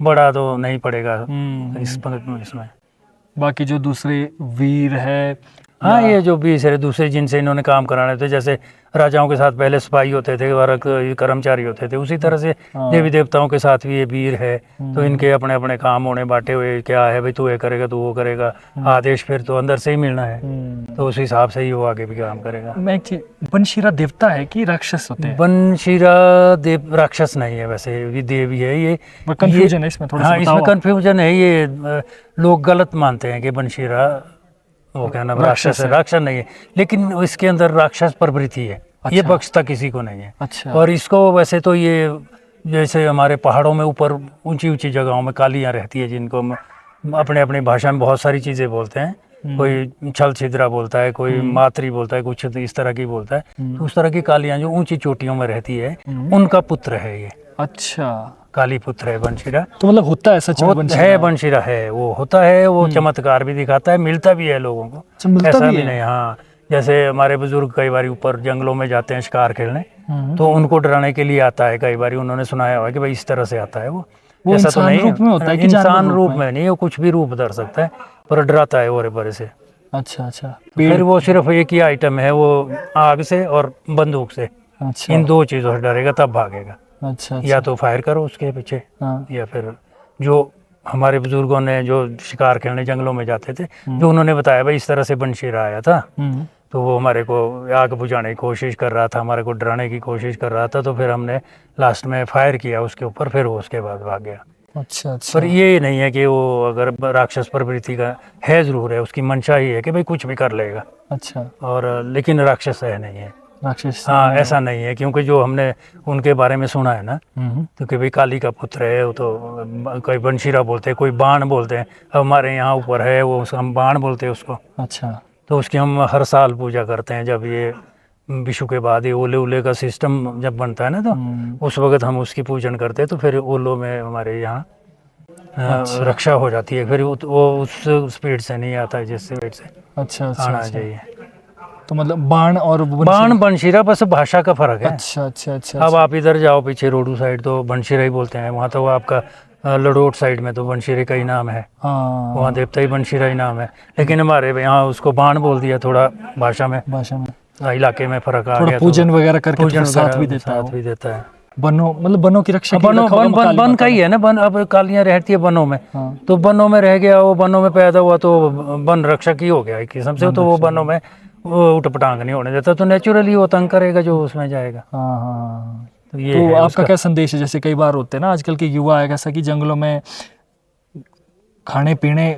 बड़ा तो नहीं पड़ेगा इसमें। बाकी जो दूसरे वीर है, हाँ, ये जो भी सारे दूसरे जिनसे इन्होंने काम कराने थे, जैसे राजाओं के साथ पहले सिपाही होते थे और कर्मचारी होते थे, उसी तरह से देवी देवताओं के साथ भी ये वीर है। तो इनके अपने अपने काम होने बांटे हुए, क्या है भाई तू ये करेगा तू वो करेगा, आदेश फिर तो अंदर से ही मिलना है, तो उस हिसाब से ही वो आगे भी काम करेगा। मैं एक चीज, बनशीरा देवता है कि राक्षस होते हैं? बनशीरा देव राक्षस नहीं है वैसे, ये देवी है। ये कंफ्यूजन है इसमें थोड़ा। हाँ, इसमें कंफ्यूजन है। ये लोग गलत मानते हैं कि बनशीरा वो क्या नाम राक्षस है। राक्षस नहीं है, लेकिन इसके अंदर राक्षस प्रवृत्ति है। ये बख्शता किसी को नहीं है। अच्छा। और इसको वैसे तो ये जैसे हमारे पहाड़ों में ऊपर ऊंची ऊंची जगहों में कालियाँ रहती है, जिनको हम अपने अपनी भाषा में बहुत सारी चीज़ें बोलते हैं। कोई छल छिद्रा बोलता है, कोई मातरी बोलता है, कुछ इस तरह की बोलता है। तो उस तरह की कालियाँ जो ऊंची चोटियों में रहती है, उनका पुत्र है ये। अच्छा, काली पुत्र है बनशीरा। तो मतलब होता है सच में बनशीरा है, वो होता है, वो चमत्कार भी दिखाता है, मिलता भी है लोगों को, ऐसा भी नहीं। हाँ, जैसे हमारे बुजुर्ग कई बार ऊपर जंगलों में जाते हैं शिकार खेलने, तो उनको डराने के लिए आता है। कई बार उन्होंने सुनाया हुआ है कि भाई इस तरह से आता है वो ऐसा तो नहीं रूप में होता है कि इंसान रूप में नहीं, वो कुछ भी रूप धर सकता है, पर डराता है ओरे बरे से। अच्छा अच्छा। फिर वो सिर्फ एक ही आइटम है, वो आग से और बंदूक से। अच्छा। इन 2 चीज़ों से डरेगा तब भागेगा। अच्छा। या तो फायर करो उसके पीछे, या फिर जो हमारे बुजुर्गों ने जो शिकार खेलने जंगलों में जाते थे, जो उन्होंने बताया भाई इस तरह से बनशीरा आया था, तो वो हमारे को आग बुझाने की कोशिश कर रहा था, हमारे को डराने की कोशिश कर रहा था, तो फिर हमने लास्ट में फायर किया उसके ऊपर, फिर वो उसके बाद भाग गया। अच्छा अच्छा। पर ये नहीं है कि वो अगर राक्षस प्रवृत्ति का है, जरूर है, उसकी मंशा ही है कि भाई कुछ भी कर लेगा। अच्छा। और लेकिन राक्षस है नहीं है, राक्षस। हाँ, ऐसा नहीं है, क्योंकि जो हमने उनके बारे में सुना है ना, तो कि भाई काली का पुत्र है, वो तो कोई बनशीरा बोलते हैं, कोई बाण बोलते हैं। हमारे यहाँ ऊपर है वो, हम बाण बोलते हैं उसको। अच्छा। तो उसकी हम हर साल पूजा करते हैं। जब ये विशु के बाद ये ओले ओले का सिस्टम जब बनता है ना, तो उस वक्त हम उसकी पूजन करते हैं। तो फिर ओलों में हमारे यहाँ रक्षा हो जाती है, फिर वो उस स्पीड से नहीं आता है जिस स्पीड से अच्छा आना चाहिए। तो मतलब बाण और बाण बनशीरा बस भाषा का फर्क है। अच्छा अच्छा अच्छा। अब आप इधर जाओ पीछे रोडू साइड तो बनशीरा ही बोलते हैं, वहाँ तो आपका लड़ोट साइड में तो बनशीरे का ही नाम है। वहाँ देवता ही बनशीरा ही नाम है, लेकिन हमारे यहाँ उसको बाण बोल दिया, थोड़ा भाषा में इलाके में फर्क आ गया। पूजन वगैरह करके साथ भी देता है। बनों मतलब बनों की रक्षा बन का ही है ना। बन अब कालियाँ रहती है बनों में, तो बनों में रह गया, वो बनों में पैदा हुआ तो वन रक्षक ही हो गया एक किस्म से। तो वो बनों में वो उटपटांग नहीं होने देता, तो नेचुरली वो तंग करेगा जो उसमें जाएगा। तो ये तो आपका क्या संदेश है? जैसे कई बार होते हैं ना आजकल के युवा है ऐसा कि जंगलों में खाने पीने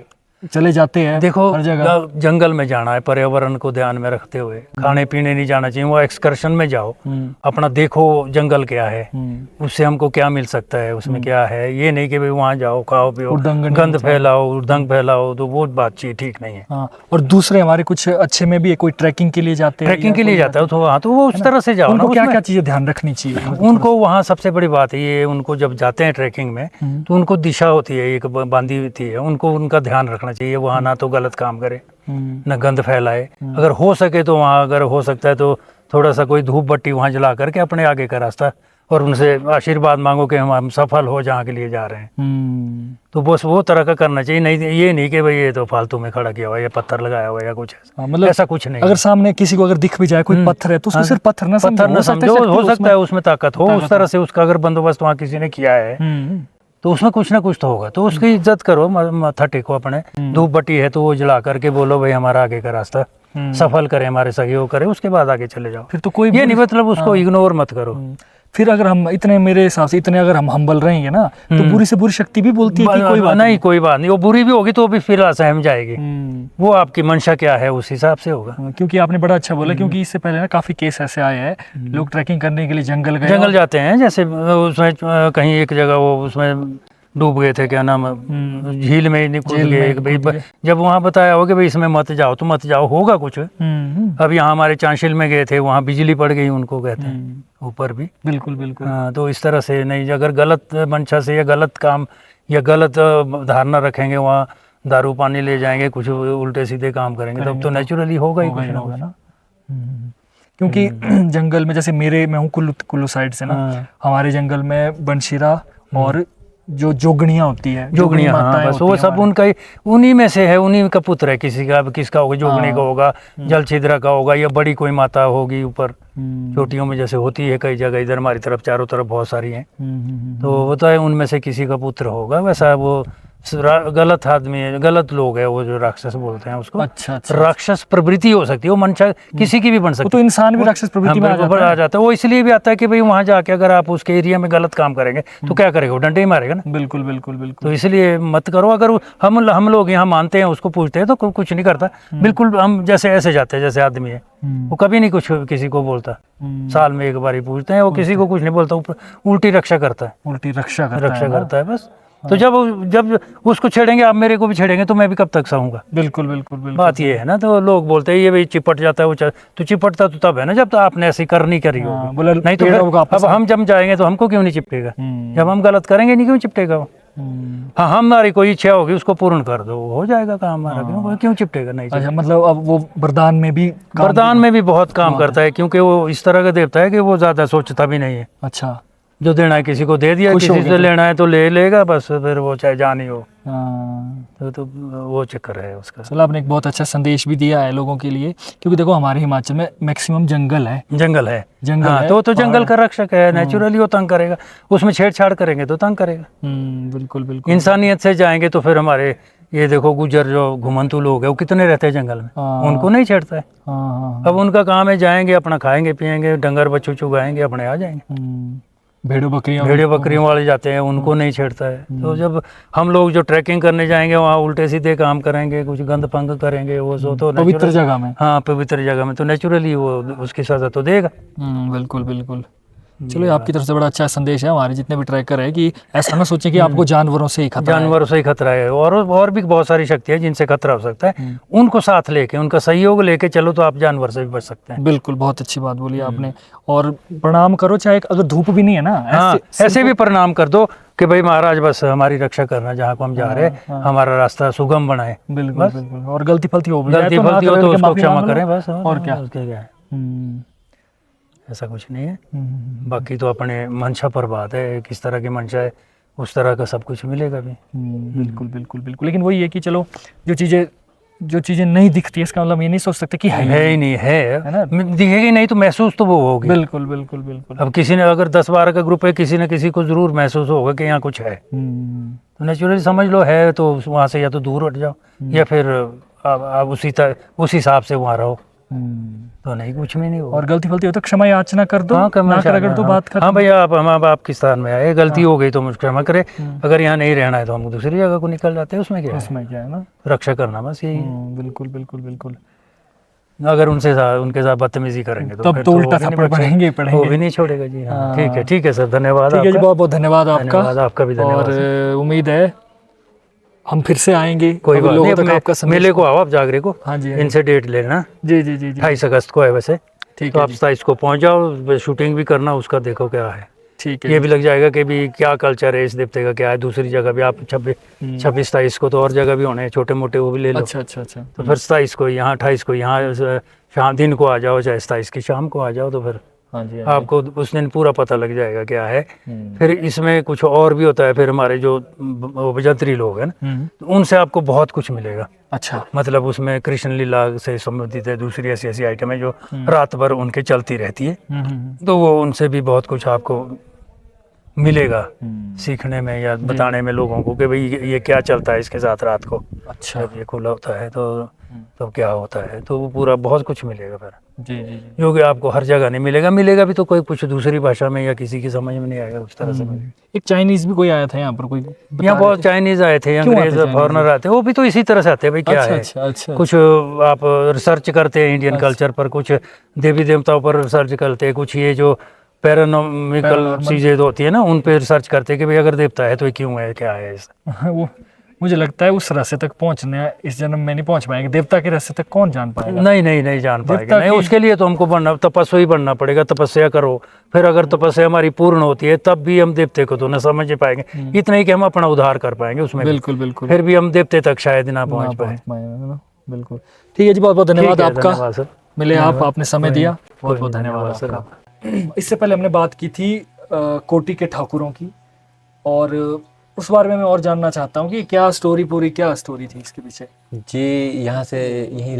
चले जाते हैं। देखो, हर जगह जंगल में जाना है पर्यावरण को ध्यान में रखते हुए, खाने पीने नहीं जाना चाहिए। वो एक्सकर्शन में जाओ, अपना देखो जंगल क्या है, उससे हमको क्या मिल सकता है, उसमें क्या है। ये नहीं कि भाई वहाँ जाओ खाओ पियो गंद फैलाओ उर्दंग फैलाओ, तो वो बातचीत ठीक नहीं है। और दूसरे हमारे कुछ अच्छे में भी कोई ट्रेकिंग के लिए जाते हैं, ट्रैकिंग के लिए जाता है, तो वहाँ तो वो उस तरह से जाओ। उनको क्या क्या चीजें ध्यान रखनी चाहिए? उनको वहाँ सबसे बड़ी बात है ये, उनको जब जाते हैं ट्रैकिंग में तो उनको दिशा होती है, एक बांधी होती है, उनको उनका ध्यान रखना चाहिए। वहाँ ना तो गलत काम करे, न गंद फैलाए। अगर हो सके तो वहाँ, अगर हो सकता है तो थोड़ा सा कोई धूप बत्ती वहाँ जला करके अपने आगे का रास्ता और उनसे आशीर्वाद मांगो कि हम सफल हो जहाँ के लिए जा रहे हैं। तो बस वो तरह का करना चाहिए, नहीं ये नहीं कि भाई ये तो फालतू में खड़ा किया हुआ या पत्थर लगाया हुआ या कुछ ऐसा, मतलब ऐसा कुछ नहीं। अगर सामने किसी को अगर दिख भी जाए कोई पत्थर है तो उसको सिर्फ पत्थर ना समझो, हो सकता है उसमें ताकत हो, उस तरह से उसका अगर बंदोबस्त वहाँ किसी ने किया है तो उसमें कुछ ना कुछ तो होगा, तो उसकी इज्जत करो, माथा टेको अपने। धूप बत्ती है तो वो जला करके बोलो भाई हमारा आगे का रास्ता सफल करे, हमारे सहयोग करे, उसके बाद आगे चले जाओ। फिर तो कोई ये नहीं मतलब उसको इग्नोर मत करो। फिर अगर हम इतने, मेरे हिसाब से इतने अगर हम हम्बल रहेंगे ना तो बुरी से बुरी शक्ति भी बोलती है कि कोई बात नहीं, कोई बात नहीं, वो बुरी भी होगी तो भी फिर असहम जाएगी। वो आपकी मंशा क्या है उस हिसाब से होगा। क्योंकि आपने बड़ा अच्छा बोला, क्योंकि इससे पहले ना काफी केस ऐसे आए हैं, लोग ट्रैकिंग करने के लिए जंगल जाते हैं, जैसे उसमें कहीं एक जगह वो उसमें डूब गए थे, क्या नाम, झील में निकल गए। जब वहाँ बताया हो कि भाई इसमें मत जाओ तो मत जाओ, होगा कुछ। अब यहाँ हमारे चांशिल में गए थे, वहाँ बिजली पड़ गई उनको, कहते हैं ऊपर भी। बिल्कुल बिल्कुल। हाँ, तो इस तरह से नहीं, अगर गलत मंशा से या गलत काम या गलत धारणा रखेंगे, वहाँ दारू पानी ले जाएंगे, कुछ उल्टे सीधे काम करेंगे, तब तो नेचुरली होगा ही कुछ ना। क्योंकि जंगल में, जैसे मैं हूँ कुल्लू साइड से ना, हमारे जंगल में बनशीरा और जो जोगनियाँ होती है, जोगनियाँ, हाँ, बस वो सब उनका ही, उन्हीं में से है, उन्हीं का पुत्र है। किसी का, किसका होगा, जोगनी का होगा, जलछिद्रा का होगा, या बड़ी कोई माता होगी ऊपर। छोटियों में जैसे होती है कई जगह, इधर हमारी तरफ चारों तरफ बहुत सारी हैं, तो होता है उनमें से किसी का पुत्र होगा। वैसा वो गलत आदमी है, गलत लोग है वो जो राक्षस बोलते हैं उसको। अच्छा। राक्षस प्रवृत्ति हो सकती है, वो मंशा किसी की भी बन सकती है। तो इंसान भी राक्षस प्रवृत्ति में आ जाता है। वो इसलिए भी आता है कि भाई वहाँ जाके अगर आप उसके एरिया में गलत काम करेंगे तो क्या करेगा, वो डंडे ही मारेगा ना। बिल्कुल बिल्कुल बिल्कुल। तो इसलिए मत करो। अगर हम लोग यहाँ मानते हैं, उसको पूछते हैं तो कुछ नहीं करता, बिल्कुल हम जैसे ऐसे जाते हैं जैसे आदमी है, वो कभी नहीं कुछ किसी को बोलता। साल में एक बार ही पूछते हैं, वो किसी को कुछ नहीं बोलता, उल्टी रक्षा करता है। उल्टी रक्षा करता है बस। तो जब उसको छेड़ेंगे, आप मेरे को भी छेड़ेंगे, तो मैं भी कब तक सहूंगा। बिल्कुल बिल्कुल बिल्कुल। बात ये है ना, तो लोग बोलते हैं ये भाई चिपट जाता है, वो तो चिपटता तो तब है ना जब तो आपने ऐसी करनी करी होगी। नहीं तो अब हम जब जाएंगे तो हमको क्यों नहीं चिपटेगा, जब हम गलत करेंगे नहीं क्यों चिपटेगा वो। हाँ, हमारी कोई इच्छा होगी उसको पूर्ण कर दो, हो जाएगा काम हमारा, क्यों चिपटेगा। नहीं, अच्छा, मतलब अब वो वरदान में भी बहुत काम करता है, क्योंकि वो इस तरह का देवता है कि वो ज्यादा सोचता भी नहीं है। अच्छा, जो देना है किसी को दे दिया, किसी से लेना है तो ले लेगा बस, फिर वो चाहे जान ही हो। तो वो चक्कर है उसका। चलो, आपने एक बहुत अच्छा संदेश भी दिया है लोगों के लिए, क्योंकि देखो हमारे हिमाचल में मैक्सिमम जंगल है। हाँ, तो जंगल का रक्षक है, नेचुरली वो तंग करेगा, उसमें छेड़छाड़ करेंगे तो तंग करेगा। बिल्कुल बिल्कुल। इंसानियत से जाएंगे तो फिर हमारे ये देखो गुजर जो घुमंतु लोग है, वो कितने रहते हैं जंगल में, उनको नहीं छेड़ता है। अब उनका काम है, जाएंगे अपना खाएंगे पियेंगे, डंगर बच्चों चुगाएंगे, अपने आ जाएंगे। भेड़ों बकरियों वाले जाते हैं, उनको नहीं छेड़ता है। तो जब हम लोग जो ट्रैकिंग करने जाएंगे, वहाँ उल्टे सीधे काम करेंगे, कुछ गंद पंग करेंगे, वो तो पवित्र जगह में, हाँ पवित्र जगह में, तो नेचुरली वो उसकी सजा तो देगा। बिल्कुल बिल्कुल। चलो, आपकी तरफ से बड़ा अच्छा संदेश है हमारे जितने भी ट्रैकर है, कि ऐसा ना सोचें कि आपको जानवरों से ही खतरा है। और भी बहुत सारी शक्तियाँ जिनसे खतरा हो सकता है, उनको साथ लेके, उनका सहयोग लेके चलो तो आप जानवर से भी बच सकते हैं। बिल्कुल, बहुत अच्छी बात बोली आपने। और प्रणाम करो, चाहे अगर धूप भी नहीं है ना, ऐसे भी प्रणाम कर दो कि भाई महाराज बस हमारी रक्षा करना, जहाँ को हम जा रहे हैं हमारा रास्ता सुगम बनाए। बिल्कुल बिल्कुल। और गलती फलती हो तो उसको क्षमा करें बस, और क्या है, ऐसा कुछ नहीं है। बाकी तो अपने मंशा पर बात है, किस तरह की मंशा है उस तरह का सब कुछ मिलेगा भी। बिल्कुल बिल्कुल बिल्कुल। लेकिन वही है कि चलो, जो चीजें नहीं दिखती है, इसका मतलब ये नहीं सोच सकते कि है ही नहीं, है ना, दिखेगी नहीं तो महसूस तो वो होगी। बिल्कुल बिल्कुल बिल्कुल। अब किसी ने अगर 10-12 का ग्रुप है, किसी न किसी को जरूर महसूस होगा कि यहाँ कुछ है, तो नेचुरली समझ लो है, तो वहाँ से या तो दूर हट जाओ या फिर आप उस हिसाब से वहाँ रहो, तो नहीं कुछ भी नहीं होगा। और गलती फलती हो तो क्षमा याचना कर दो। हाँ, कर दो बात खत्म। हाँ भैया, हम आपके स्थान में आए, गलती हो गई तो मुझे क्षमा करे, अगर यहाँ नहीं रहना है तो हम दूसरी जगह को निकल जाते हैं। उसमें क्या है ना, रक्षा करना बस यही। बिल्कुल बिल्कुल बिल्कुल। अगर उनके साथ बदतमीजी करेंगे तो उल्टा थप्पड़ पड़ेंगे, वो भी नहीं छोड़ेगा जी। हाँ, ठीक है सर, धन्यवाद। बहुत बहुत धन्यवाद आपका भी धन्यवाद। और उम्मीद है हम फिर से आएंगे। कोई बात नहीं, मेले को आओ आप, जागरे को। हाँ जी, इनसे डेट लेना। जी 28 अगस्त को है वैसे, तो आप 27 को पहुंच जाओ, शूटिंग भी करना, उसका देखो क्या है। ठीक है, ये भी लग जाएगा कि भी क्या कल्चर है इस देवते का, क्या है। दूसरी जगह भी आप 26-27 को तो और जगह भी होने हैं छोटे मोटे, वो भी ले लो। अच्छा। तो फिर 27 को यहाँ, 28 को यहाँ शाम दिन को आ जाओ, चाहे 27 की शाम को आ जाओ, तो फिर हाँ जी, आपको उस दिन पूरा पता लग जाएगा क्या है। फिर इसमें कुछ और भी होता है, फिर हमारे जो बजंत्री लोग हैं ना, तो उनसे आपको बहुत कुछ मिलेगा। अच्छा। मतलब उसमें कृष्ण लीला से संबंधित है, दूसरी ऐसी ऐसी आइटम है जो रात भर उनके चलती रहती है, तो वो उनसे भी बहुत कुछ आपको मिलेगा सीखने में या बताने में लोगों को कि भाई ये क्या चलता है इसके साथ रात को। अच्छा। जब ये खुला होता है तो क्या होता है, तो वो पूरा बहुत कुछ मिलेगा फिर, जी जी जी। जो कि आपको हर जगह नहीं मिलेगा। मिलेगा भी तो कोई कुछ दूसरी भाषा में या किसी की समझ में नहीं आएगा उस तरह से मिलेगा। एक चाइनीज भी कोई आया था यहाँ पर, कोई बता यहाँ रहे बहुत थे? चाइनीज आए थे, क्यों आते अंग्रेज चाइनीज? फॉरनर आते हैं, वो भी तो इसी तरह से आते हैं भाई क्या अच्छा है। अच्छा अच्छा। कुछ आप रिसर्च करते हैं इंडियन अच्छा। कल्चर पर, कुछ देवी देवताओं पर रिसर्च करते हैं, कुछ ये जो पैरानॉर्मल Paranormal। चीजें होती है ना उन पे रिसर्च करते हैं कि भाई अगर देवता है तो ये क्यों है, क्या है इसका। वो मुझे लगता है उस रहस्य तक पहुंचने इस जन्म में नहीं पहुंच पाएंगे। देवता के रहस्य तक कौन जान पाएगा? नहीं जान पाएंगे। देवता नहीं, की- उसके लिए तो हमको बनना तपस्वी बनना पड़ेगा, तपस्या करो, फिर अगर तपस्या हमारी पूर्ण होती है तब भी हम देवते को तो न समझ पाएंगे। इतना ही कि हम अपना उद्धार कर पाएंगे उसमें भी। बिल्कुल बिल्कुल। फिर भी हम देवते तक शायद ना ना पहुंच पाए। पहुंच पाएंगे ना। बिल्कुल। ठीक है जी, बहुत बहुत धन्यवाद ठीक है, आपका। धन्यवाद सर। मिले आप, आपने समय कोई दिया, नहीं, बहुत कोई बहुत नहीं, धन्यवाद सर। आपका। इससे पहले हमने बात की थी कोटी के ठाकुरों की, और उस बारे में मैं और जानना चाहता हूँ कि क्या स्टोरी, पूरी क्या स्टोरी थी इसके पीछे? जी, यहाँ से यहीं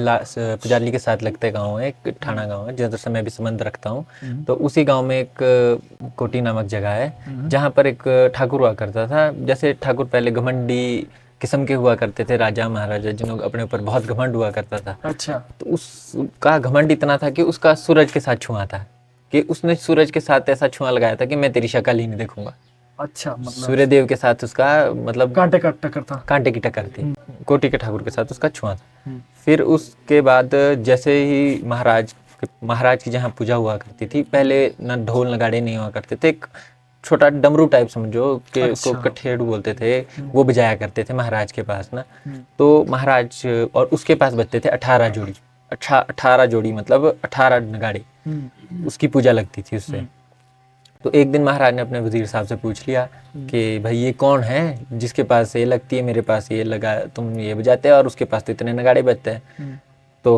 पुजारली के साथ लगते गांव है, एक ठाणा गांव है जिधर से मैं भी संबंध रखता हूँ। तो उसी गांव में एक कोटी नामक जगह है जहाँ पर एक ठाकुर हुआ करता था। जैसे ठाकुर पहले घमंडी किस्म के हुआ करते थे, राजा महाराजा जिन्होंने अपने ऊपर बहुत घमंड हुआ करता था। अच्छा। तो उसका घमंड इतना था कि उसका सूरज के साथ छुआ था, कि उसने सूरज के साथ ऐसा छुआ लगाया था कि मैं तेरी शक्ल ही नहीं देखूंगा। अच्छा, मतलब सूर्य देव के साथ उसका मतलब कांटे का टक्कर था। कांटे की टक्कर थी। कोटी के ठाकुर के साथ उसका छुआ था। फिर उसके बाद जैसे ही महाराज की जहाँ पूजा हुआ करती थी, पहले न ढोल नगाड़े नहीं हुआ करते थे, एक छोटा डमरू टाइप समझो कि अच्छा। उसको कठेड़ बोलते थे, वो बजाया करते थे महाराज के पास ना। तो महाराज और उसके पास बजते थे 18 जोड़ी, 18 जोड़ी मतलब 18 नगाड़े, उसकी पूजा लगती थी उससे। तो एक दिन महाराज ने अपने वजीर साहब से पूछ लिया कि भाई ये कौन है जिसके पास ये लगती है, मेरे पास ये लगा, तुम ये बजाते हैं और उसके पास तो इतने नगाड़े बजते हैं। तो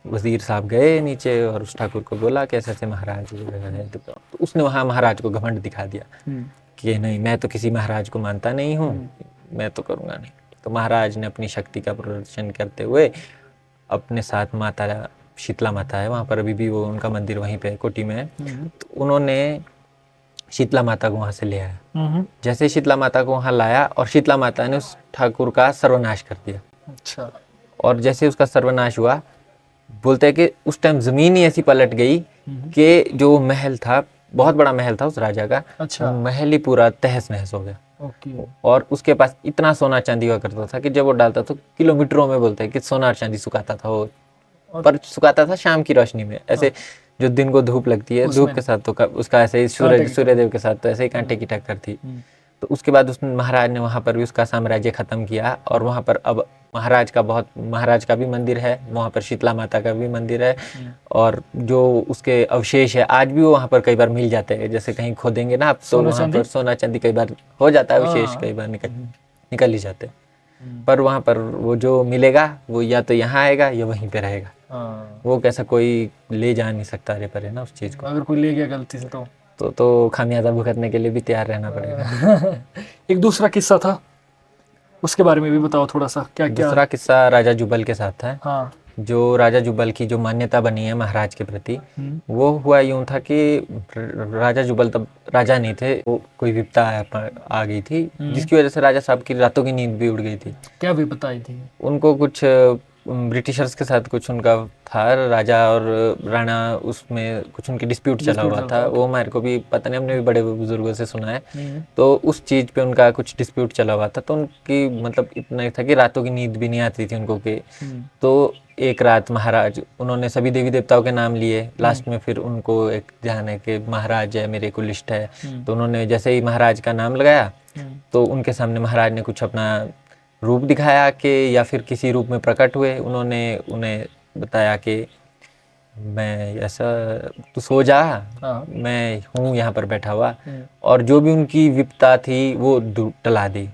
वजीर साहब गए नीचे और उस ठाकुर को बोला कि ऐसे ऐसे महाराज है। तो उसने वहाँ महाराज को घमंड दिखा दिया कि नहीं, मैं तो किसी महाराज को मानता नहीं हूँ, मैं तो करूँगा नहीं। तो महाराज ने अपनी शक्ति का प्रदर्शन करते हुए अपने साथ माता शीतला माता है, वहाँ पर अभी भी वो उनका मंदिर वहीं पे कोटी में है, तो उन्होंने शीतला माता को वहाँ से ले आया। जैसे शीतला माता को वहाँ लाया और शीतला माता ने उस ठाकुर का सर्वनाश कर दिया। अच्छा। और जैसे उसका सर्वनाश हुआ, बोलते हैं कि उस टाइम जमीन ही ऐसी पलट गई कि जो महल था, बहुत बड़ा महल था उस राजा का, अच्छा। महल ही पूरा तहस नहस हो गया। ओके। और उसके पास इतना सोना चांदी हुआ करता था कि जब वो डालता तो किलोमीटरों में, बोलते हैं कि सोना और चांदी सुखाता था वो, पर सुखाता था शाम की रोशनी में। ऐसे जो दिन को धूप लगती है, धूप के साथ तो उसका ऐसे ही सूर्यदेव के साथ तो ऐसे ही कांटे की टक्कर थी। तो उसके बाद उस महाराज ने वहाँ पर भी उसका साम्राज्य खत्म किया और वहाँ पर अब महाराज का भी मंदिर है, वहाँ पर शीतला माता का भी मंदिर है, और जो उसके अवशेष है आज भी वो वहाँ पर कई बार मिल जाते हैं। जैसे कहीं खोदेंगे ना आप तो वहाँ पर सोना चांदी कई बार हो जाता है, अवशेष कई बार निकल ही जाते हैं। पर वहाँ पर वो जो मिलेगा वो या तो यहाँ आएगा या वहीं पे रहेगा। वो कैसा कोई ले जा नहीं सकता रे परे ना उस चीज़ को। अगर कोई ले गया गलती से तो खामियाजा भुगतने के लिए भी तैयार रहना पड़ेगा। एक दूसरा किस्सा था, उसके बारे में भी बताओ थोड़ा सा। क्या क्या? दूसरा किस्सा राजा जुबल के साथ है। हाँ। जो राजा जुबल की जो मान्यता बनी है महाराज के प्रति, वो हुआ यूं था कि राजा जुबल तब राजा नहीं थे, वो कोई विपदा आ गई थी जिसकी वजह से राजा साहब की रातों की नींद भी उड़ गई थी। क्या विपदा आई थी? उनको कुछ ब्रिटिशर्स के साथ कुछ उनका था, राजा और राणा, उसमें कुछ उनकी डिस्प्यूट चला हुआ था। वो हमारे को भी पता नहीं, हमने भी बड़े बुजुर्गों से सुना है। तो उस चीज़ पे उनका कुछ डिस्प्यूट चला हुआ था, तो उनकी मतलब इतना था कि रातों की नींद भी नहीं आती थी उनको के। तो एक रात महाराज, उन्होंने सभी देवी देवताओं के नाम लिए, लास्ट में फिर उनको एक ध्यान है कि महाराज है, मेरे को लिस्ट है, तो उन्होंने जैसे ही महाराज का नाम लगाया तो उनके सामने महाराज ने कुछ अपना रूप दिखाया कि या फिर किसी रूप में प्रकट हुए। उन्होंने उन्हें बताया कि मैं ऐसा, तू सो जा, मैं हूँ यहाँ पर बैठा हुआ, और जो भी उनकी विपदा थी वो टला दी।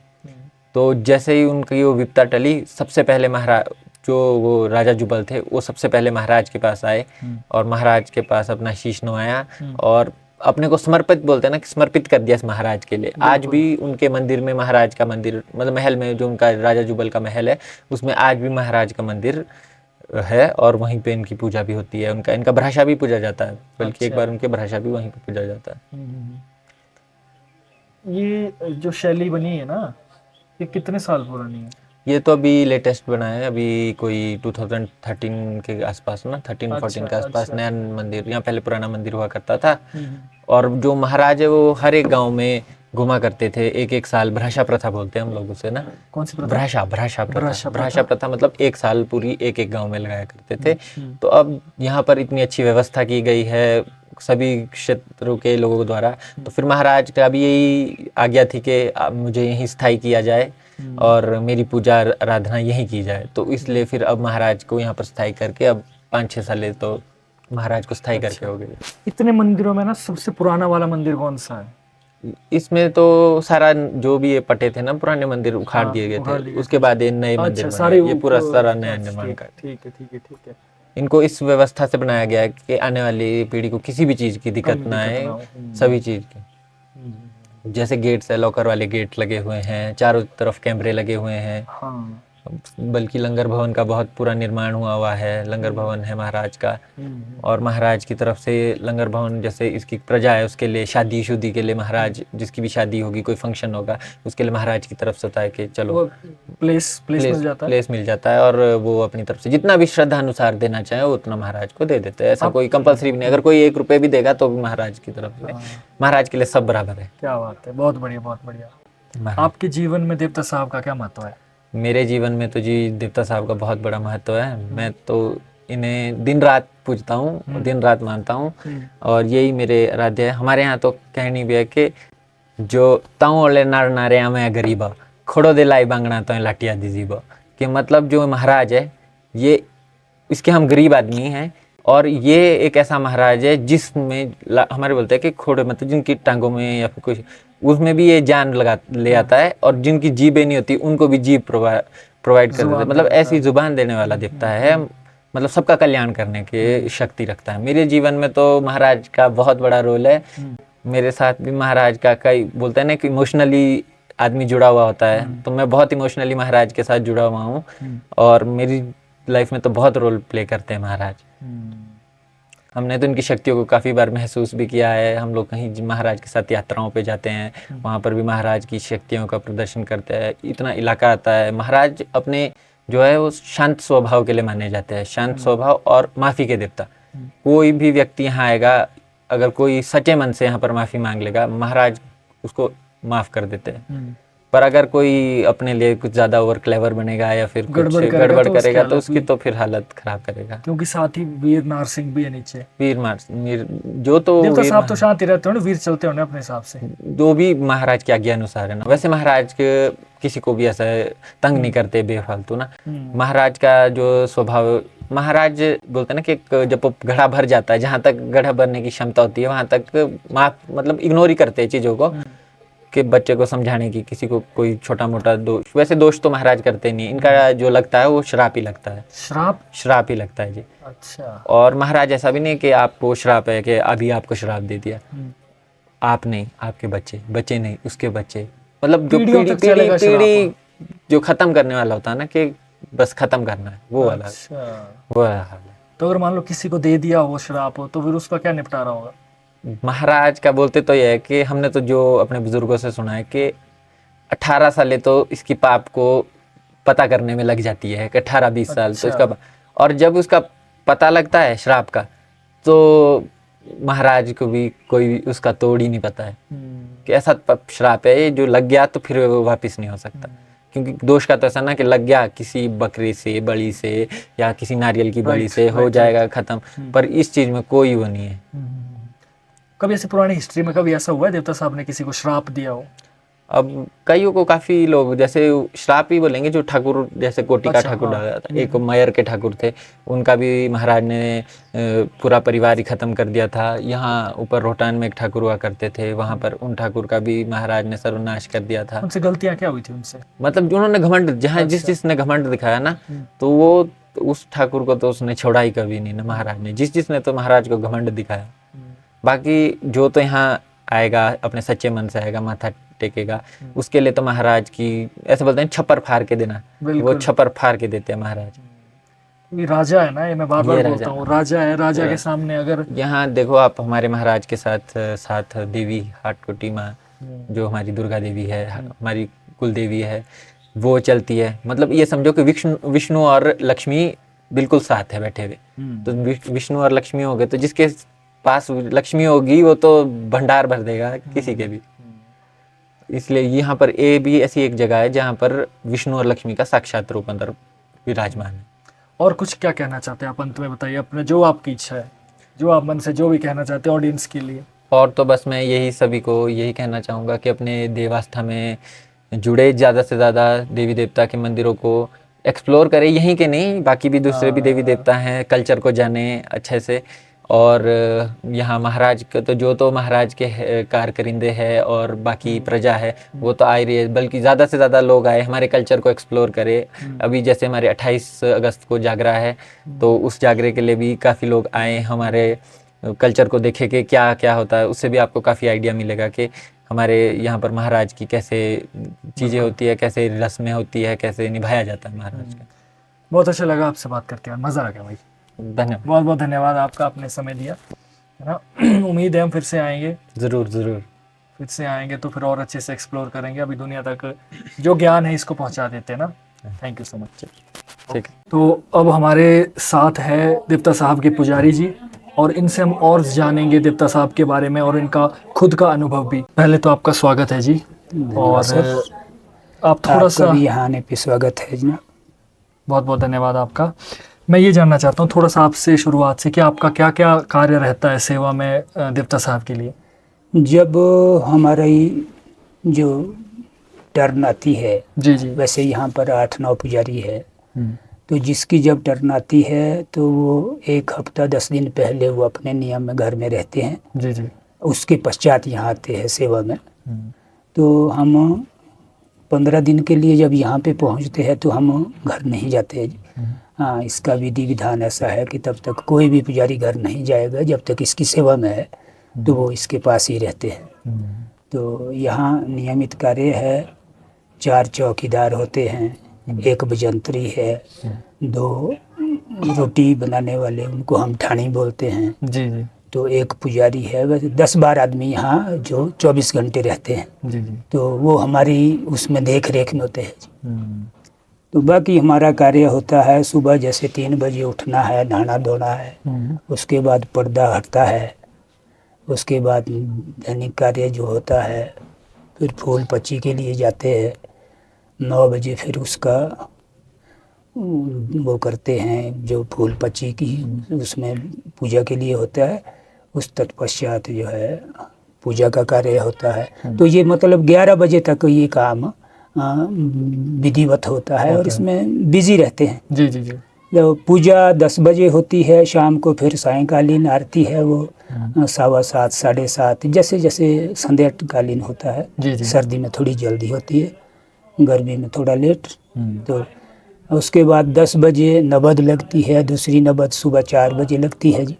तो जैसे ही उनकी वो विपदा टली, सबसे पहले महाराज जो वो राजा जुबल थे वो सबसे पहले महाराज के पास आए और महाराज के पास अपना शीश नवाया और अपने को समर्पित बोलते हैं ना कि समर्पित कर दिया इस महाराज के लिए। आज भी उनके मंदिर में महाराज का मंदिर मतलब महल में जो उनका राजा जुबल का महल है उसमें आज भी महाराज का मंदिर है और वहीं पे इनकी पूजा भी होती है। इनका भ्राशा भी पूजा जाता है, बल्कि एक बार उनके भ्राशा भी वहीं पे पूजा जाता है। ये जो शैली बनी है ना ये कितने साल पुरानी है? ये तो अभी लेटेस्ट बना है, अभी कोई 2013 के आसपास ना 13-14 के आसपास नया मंदिर। यहाँ पहले पुराना मंदिर हुआ करता था और जो महाराज है वो हर एक गांव में घुमा करते थे। एक साल भ्राशा प्रथा बोलते हैं हम लोग उसे ना। कौन सी प्रथा? भ्राशा प्रथा मतलब एक साल पूरी एक गांव में लगाया करते थे। तो अब यहाँ पर इतनी अच्छी व्यवस्था की गई है सभी क्षेत्रों के लोगों द्वारा, तो फिर महाराज का भी यही आज्ञा थी कि मुझे यहीं स्थायी किया जाए और मेरी पूजा आराधना यहीं की जाए। तो इसलिए फिर अब महाराज को यहाँ पर स्थायी करके अब 5-6 साल तो महाराज को स्थायी करके हो गए। इतने मंदिरों में ना सबसे पुराना वाला मंदिर कौन सा है? इसमें तो सारा जो भी ये पटे थे ना पुराने मंदिर उखाड़ दिए गए थे, उसके बाद ये नए मंदिर बने। ये पूरा सारा नया निर्माण का। ठीक है। इनको इस व्यवस्था से बनाया गया है कि आने वाली पीढ़ी को किसी भी चीज की दिक्कत ना आए, सभी चीज की। जैसे गेट्स है, लॉकर वाले गेट लगे हुए हैं, चारों तरफ कैमरे लगे हुए हैं। बल्कि लंगर भवन का बहुत पूरा निर्माण हुआ है। लंगर भवन है महाराज का और महाराज की तरफ से लंगर भवन, जैसे इसकी प्रजा है उसके लिए शादी शुदी के लिए महाराज जिसकी भी शादी होगी कोई फंक्शन होगा उसके लिए महाराज की तरफ से होता है कि चलो प्लेस मिल जाता है और वो अपनी तरफ से जितना भी श्रद्धा अनुसार देना चाहे उतना महाराज को दे देते हैं। ऐसा कोई कंपलसरी भी नहीं, अगर कोई 1 रुपये भी देगा तो भी महाराज की तरफ से, महाराज के लिए सब बराबर है। क्या बात है, बहुत बढ़िया। आपके जीवन में देवता साहब का क्या महत्व है? मेरे जीवन में तो जी देवता साहब का बहुत बड़ा महत्व है। मैं तो इन्हें दिन रात पूजता हूँ, दिन रात मानता हूँ और यही मेरे आराध्य है। हमारे यहाँ तो कहनी भी है कि जो ताऊ ओले नार नारे मैं गरीबा खोड़ो दे लाई बांगना तो लाटिया दीजीबा, कि मतलब जो महाराज है ये इसके हम गरीब आदमी हैं और ये एक ऐसा महाराज है जिसमें हमारे बोलते हैं कि खोड़े मतलब जिनकी टांगों में या फिर कुछ उसमें भी ये जान ले आता है और जिनकी जीभें नहीं होती उनको भी जीभ प्रोवाइड कर देता है। मतलब ऐसी जुबान देने वाला देवता है, मतलब सबका कल्याण करने की शक्ति रखता है। मेरे जीवन में तो महाराज का बहुत बड़ा रोल है। मेरे साथ भी महाराज का कई बोलते हैं ना कि इमोशनली आदमी जुड़ा हुआ होता है, तो मैं बहुत इमोशनली महाराज के साथ जुड़ा हुआ हूँ और मेरी लाइफ में तो बहुत रोल प्ले करते हैं महाराज। हमने तो इनकी शक्तियों को काफ़ी बार महसूस भी किया है। हम लोग कहीं महाराज के साथ यात्राओं पे जाते हैं, वहाँ पर भी महाराज की शक्तियों का प्रदर्शन करते हैं। इतना इलाका आता है। महाराज अपने जो है वो शांत स्वभाव के लिए माने जाते हैं, शांत स्वभाव और माफ़ी के देवता। कोई भी व्यक्ति यहाँ आएगा, अगर कोई सच्चे मन से यहाँ पर माफ़ी मांग लेगा महाराज उसको माफ़ कर देते हैं। पर अगर कोई अपने लिए कुछ ज्यादा ओवर क्लेवर बनेगा या फिर कुछ गड़बड़ करेगा तो उसकी तो फिर हालत खराब करेगा। क्योंकि साथ ही वीर नार सिंह भी है नीचे। वीर जो तो देवता साहब तो शांति रहते हो, वीर चलते हो अपने हिसाब से, जो भी महाराज की आज्ञा अनुसार है ना। वैसे महाराज के किसी को भी ऐसा तंग नहीं करते बेफालतू ना। महाराज का जो स्वभाव, महाराज बोलते हैं ना कि जब घड़ा भर जाता है, जहाँ तक घड़ा भरने की क्षमता होती है वहां तक माफ मतलब इग्नोर ही करते हैं चीजों को, कि बच्चे को समझाने की, किसी को कोई छोटा मोटा दोष, वैसे दोष तो महाराज करते नहीं। इनका जो लगता है वो श्राप ही लगता है। श्राप ही लगता है जी। अच्छा। और महाराज ऐसा भी नहीं कि आपको श्राप है कि अभी आपको श्राप दे दिया, आप नहीं, आपके बच्चे नहीं, उसके बच्चे, मतलब जो पीढ़ी जो खत्म करने वाला होता है ना कि बस खत्म करना है, वो वाला वो वाला हाल है। तो अगर मान लो किसी को दे दिया हो श्राप हो तो फिर उसका क्या निपटारा होगा? महाराज का बोलते तो यह है कि हमने तो जो अपने बुजुर्गों से सुना है कि 18 साल तो इसकी पाप को पता करने में लग जाती है, कि 18-20 साल। तो इसका, और जब उसका पता लगता है श्राप का तो महाराज को भी कोई उसका तोड़ ही नहीं पता है कि ऐसा श्राप है ये, जो लग गया तो फिर वो वापस नहीं हो सकता। क्योंकि दोष का तो ऐसा ना कि लग गया किसी बकरी से, बलि से या किसी नारियल की बलि से हो जाएगा खत्म, पर इस चीज में कोई वो नहीं है। कभी ऐसे पुरानी हिस्ट्री में कभी ऐसा हुआ है देवता साहब ने किसी को श्राप दिया हो? अब कईयों को काफी लोग जैसे श्राप ही बोलेंगे, जो ठाकुर जैसे कोटी का अच्छा, ठाकुर हाँ। डाला था, एक मयर के ठाकुर थे, उनका भी महाराज ने पूरा परिवार ही खत्म कर दिया था। यहाँ ऊपर रोहतान में एक ठाकुर हुआ करते थे, वहां पर उन ठाकुर का भी महाराज ने सर्वनाश कर दिया था। उनसे गलतियां क्या हुई थी उनसे? मतलब जो उन्होंने घमंड, जहाँ जिसने घमंड दिखाया ना, तो वो उस ठाकुर को तो उसने छोड़ा ही कभी नहीं ना महाराज ने, जिसने तो महाराज को घमंड दिखाया। बाकी जो तो यहाँ आएगा अपने सच्चे मन से आएगा, माथा टेकेगा, उसके लिए तो महाराज की ऐसे बोलते हैं छप्पर फाड़ के देना, वो छप्पर फाड़ के देते हैं महाराज। ये राजा है ना, ये मैं बार बार ये बोलता हूँ, राजा है, राजा के सामने अगर यहाँ देखो आप हमारे महाराज के साथ देवी हाटकोटी माँ, जो हमारी दुर्गा देवी है, हमारी कुल देवी है, वो चलती है। मतलब ये समझो कि विष्णु और लक्ष्मी बिल्कुल साथ है बैठे हुए। तो विष्णु और लक्ष्मी हो गए, तो जिसके पास लक्ष्मी होगी वो तो भंडार भर देगा किसी के भी। इसलिए यहाँ पर ये भी ऐसी एक जगह है जहाँ पर विष्णु और लक्ष्मी का साक्षात रूप अंदर विराजमान है। और कुछ क्या कहना चाहते हैं आप अंत में बताइए, अपने जो आपकी इच्छा है, जो आप मन से जो भी कहना चाहते हैं ऑडियंस के लिए। और तो बस मैं यही सभी को यही कहना चाहूँगा कि अपने देवास्था में जुड़े, ज़्यादा से ज़्यादा देवी देवता के मंदिरों को एक्सप्लोर करें, यहीं के नहीं बाकी भी दूसरे भी देवी देवता हैं, कल्चर को जाने अच्छे से। और यहाँ महाराज का तो जो तो महाराज के कार करिंदे हैं और बाकी प्रजा है वो तो आ ही रही है, बल्कि ज़्यादा से ज़्यादा लोग आए, हमारे कल्चर को एक्सप्लोर करें। अभी जैसे हमारे 28 अगस्त को जागरा है, तो उस जागरे के लिए भी काफ़ी लोग आए, हमारे कल्चर को देखे कि क्या क्या होता है, उससे भी आपको काफ़ी आइडिया मिलेगा कि हमारे यहाँ पर महाराज की कैसे चीज़ें होती है, कैसे रस्में होती है, कैसे निभाया जाता है महाराज का। बहुत अच्छा लगा आपसे बात करके, मज़ा आ गया भाई। धन्यवाद, बहुत बहुत धन्यवाद आपका, आपने समय दिया, है ना। उम्मीद है हम फिर से आएंगे, ज़रूर ज़रूर फिर से आएंगे तो फिर और अच्छे से एक्सप्लोर करेंगे। अभी दुनिया तक जो ज्ञान है इसको पहुंचा देते हैं ना। Thank you so much. ठीक। तो अब हमारे साथ है देवता साहब के पुजारी जी, और इनसे हम और जानेंगे देवता साहब के बारे में और इनका खुद का अनुभव भी। पहले तो आपका स्वागत है जी, और आप थोड़ा सा यहाँ आने पे स्वागत है जनाब। बहुत बहुत धन्यवाद आपका। मैं ये जानना चाहता हूँ थोड़ा सा आपसे शुरुआत से कि आपका क्या क्या कार्य रहता है सेवा में देवता साहब के लिए? जब हमारा जो टर्न आती है, जी जी। वैसे यहाँ पर 8-9 पुजारी है, तो जिसकी जब टर्न आती है तो वो 1 हफ्ता 10 दिन पहले वो अपने नियम में घर में रहते हैं। जी जी। उसके पश्चात यहाँ आते हैं सेवा में। तो हम 15 दिन के लिए जब यहाँ पे पहुँचते हैं तो हम घर नहीं जाते हैं। हाँ, इसका विधि विधान ऐसा है कि तब तक कोई भी पुजारी घर नहीं जाएगा जब तक इसकी सेवा में है, तो वो इसके पास ही रहते हैं। तो यहाँ नियमित कार्य है, 4 चौकीदार होते हैं, 1 भजंत्री है, 2 रोटी बनाने वाले, उनको हम ठाणी बोलते हैं। जी जी। तो 1 पुजारी है, वैसे 10-12 आदमी यहाँ जो 24 घंटे रहते हैं। जी जी। तो वो हमारी उसमें देख रेख में होते हैं। तो बाकी हमारा कार्य होता है सुबह जैसे 3 बजे उठना है, नहाना धोना है, उसके बाद पर्दा हटता है, उसके बाद दैनिक कार्य जो होता है, फिर फूल पच्ची के लिए जाते हैं, 9 बजे फिर उसका वो करते हैं जो फूल पच्ची की उसमें पूजा के लिए होता है, उस तत्पश्चात जो है पूजा का कार्य होता है। तो ये मतलब 11 बजे तक ये काम विधिवत होता है और इसमें बिजी रहते हैं। जी जी जी। जब पूजा 10 बजे होती है शाम को, फिर सायंकालीन आरती है वो 7:15 7:30 जैसे जैसे संध्याकालीन होता है। जी जी। सर्दी में थोड़ी जल्दी होती है, गर्मी में थोड़ा लेट। तो उसके बाद 10 बजे नबद लगती है, दूसरी नबद सुबह 4 बजे लगती है जी।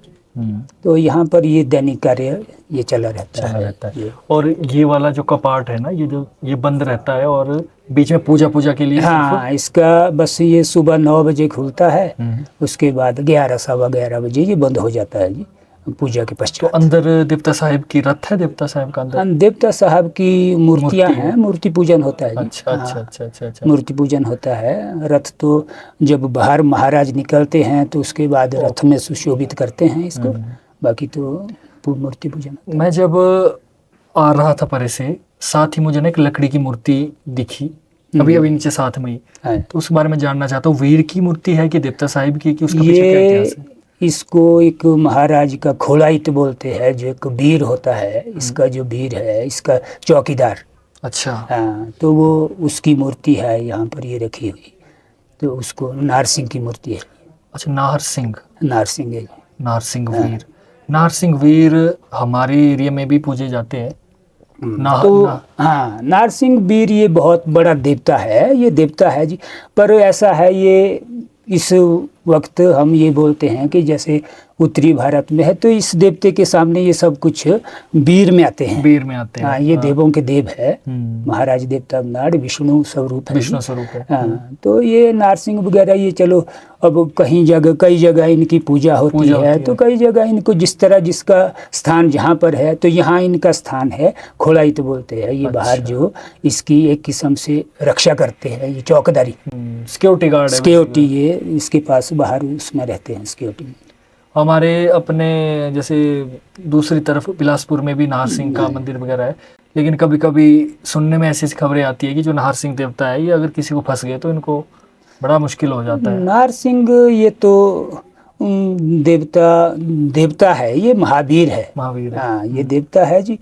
तो यहाँ पर ये दैनिक कार्य ये चला रहता है। और ये वाला जो कपाट है ना, ये जो ये बंद रहता है और बीच में पूजा के लिए? हाँ, इसका बस ये सुबह 9 बजे खुलता है, उसके बाद 11-11:15 बजे ये बंद हो जाता है जी पूजा के पश्चात। तो अंदर देवता साहब की रथ है, देवता साहब का अंदर? देवता साहब की मूर्तियां हैं, मूर्ति पूजन होता है जी। अच्छा अच्छा अच्छा अच्छा अच्छा। मूर्ति पूजन होता है। रथ तो जब बाहर महाराज निकलते हैं तो उसके बाद रथ में सुशोभित करते हैं इसको, बाकी तो मूर्ति पूजन। मैं जब आ रहा था परे से, साथ ही मुझे ना एक लकड़ी की मूर्ति दिखी, अभी अभी नीचे साथ में ही, तो उस बारे में जानना चाहता हूँ, वीर की मूर्ति है कि देवता साहिब की, कि उसका पीछे क्या इतिहास है? इसको एक महाराज का खोलाइत बोलते हैं, जो एक वीर होता है, इसका जो वीर है, इसका चौकीदार, अच्छा। हाँ, तो वो उसकी मूर्ति है यहाँ पर ये रखी हुई, तो उसको नारसिंह की मूर्ति है। अच्छा, नाहर सिंह। नारसिंह है। नारसिंह वीर। नारसिंह वीर हमारे एरिया में भी पूजे जाते हैं। तो हाँ, नारसिंह वीर ये बहुत बड़ा देवता है, ये देवता है जी। पर ऐसा है, ये इस वक्त हम ये बोलते हैं कि जैसे उत्तरी भारत में है, तो इस देवते के सामने ये सब कुछ वीर में आते हैं। वीर में आते हैं। हाँ, ये देवों के देव है। हम्म। महाराज देवता नाड़ विष्णु स्वरूप है। विष्णु स्वरूप है। हाँ, तो ये नारसिंह वगैरह ये चलो, अब कई जगह इनकी पूजा होती है, तो कई जगह इनको जिस तरह जिसका स्थान जहाँ पर है, तो यहाँ इनका स्थान है खोलाइत बोलते हैं। ये बाहर जो इसकी एक किस्म से रक्षा करते हैं, ये चौकीदारी, सिक्योरिटी गार्ड है। सिक्योरिटी, ये इसके पास बाहर उसमें रहते हैं सिक्योरिटी में। हमारे अपने जैसे दूसरी तरफ बिलासपुर में भी नाहर सिंह का मंदिर वगैरह है, लेकिन कभी कभी सुनने में ऐसी खबरें आती है कि जो नाहर सिंह देवता है, ये अगर किसी को फंस गए तो इनको बड़ा मुश्किल हो जाता है। नाहर सिंह ये तो देवता है, ये महावीर है। महावीर है। हाँ, ये देवता है जी।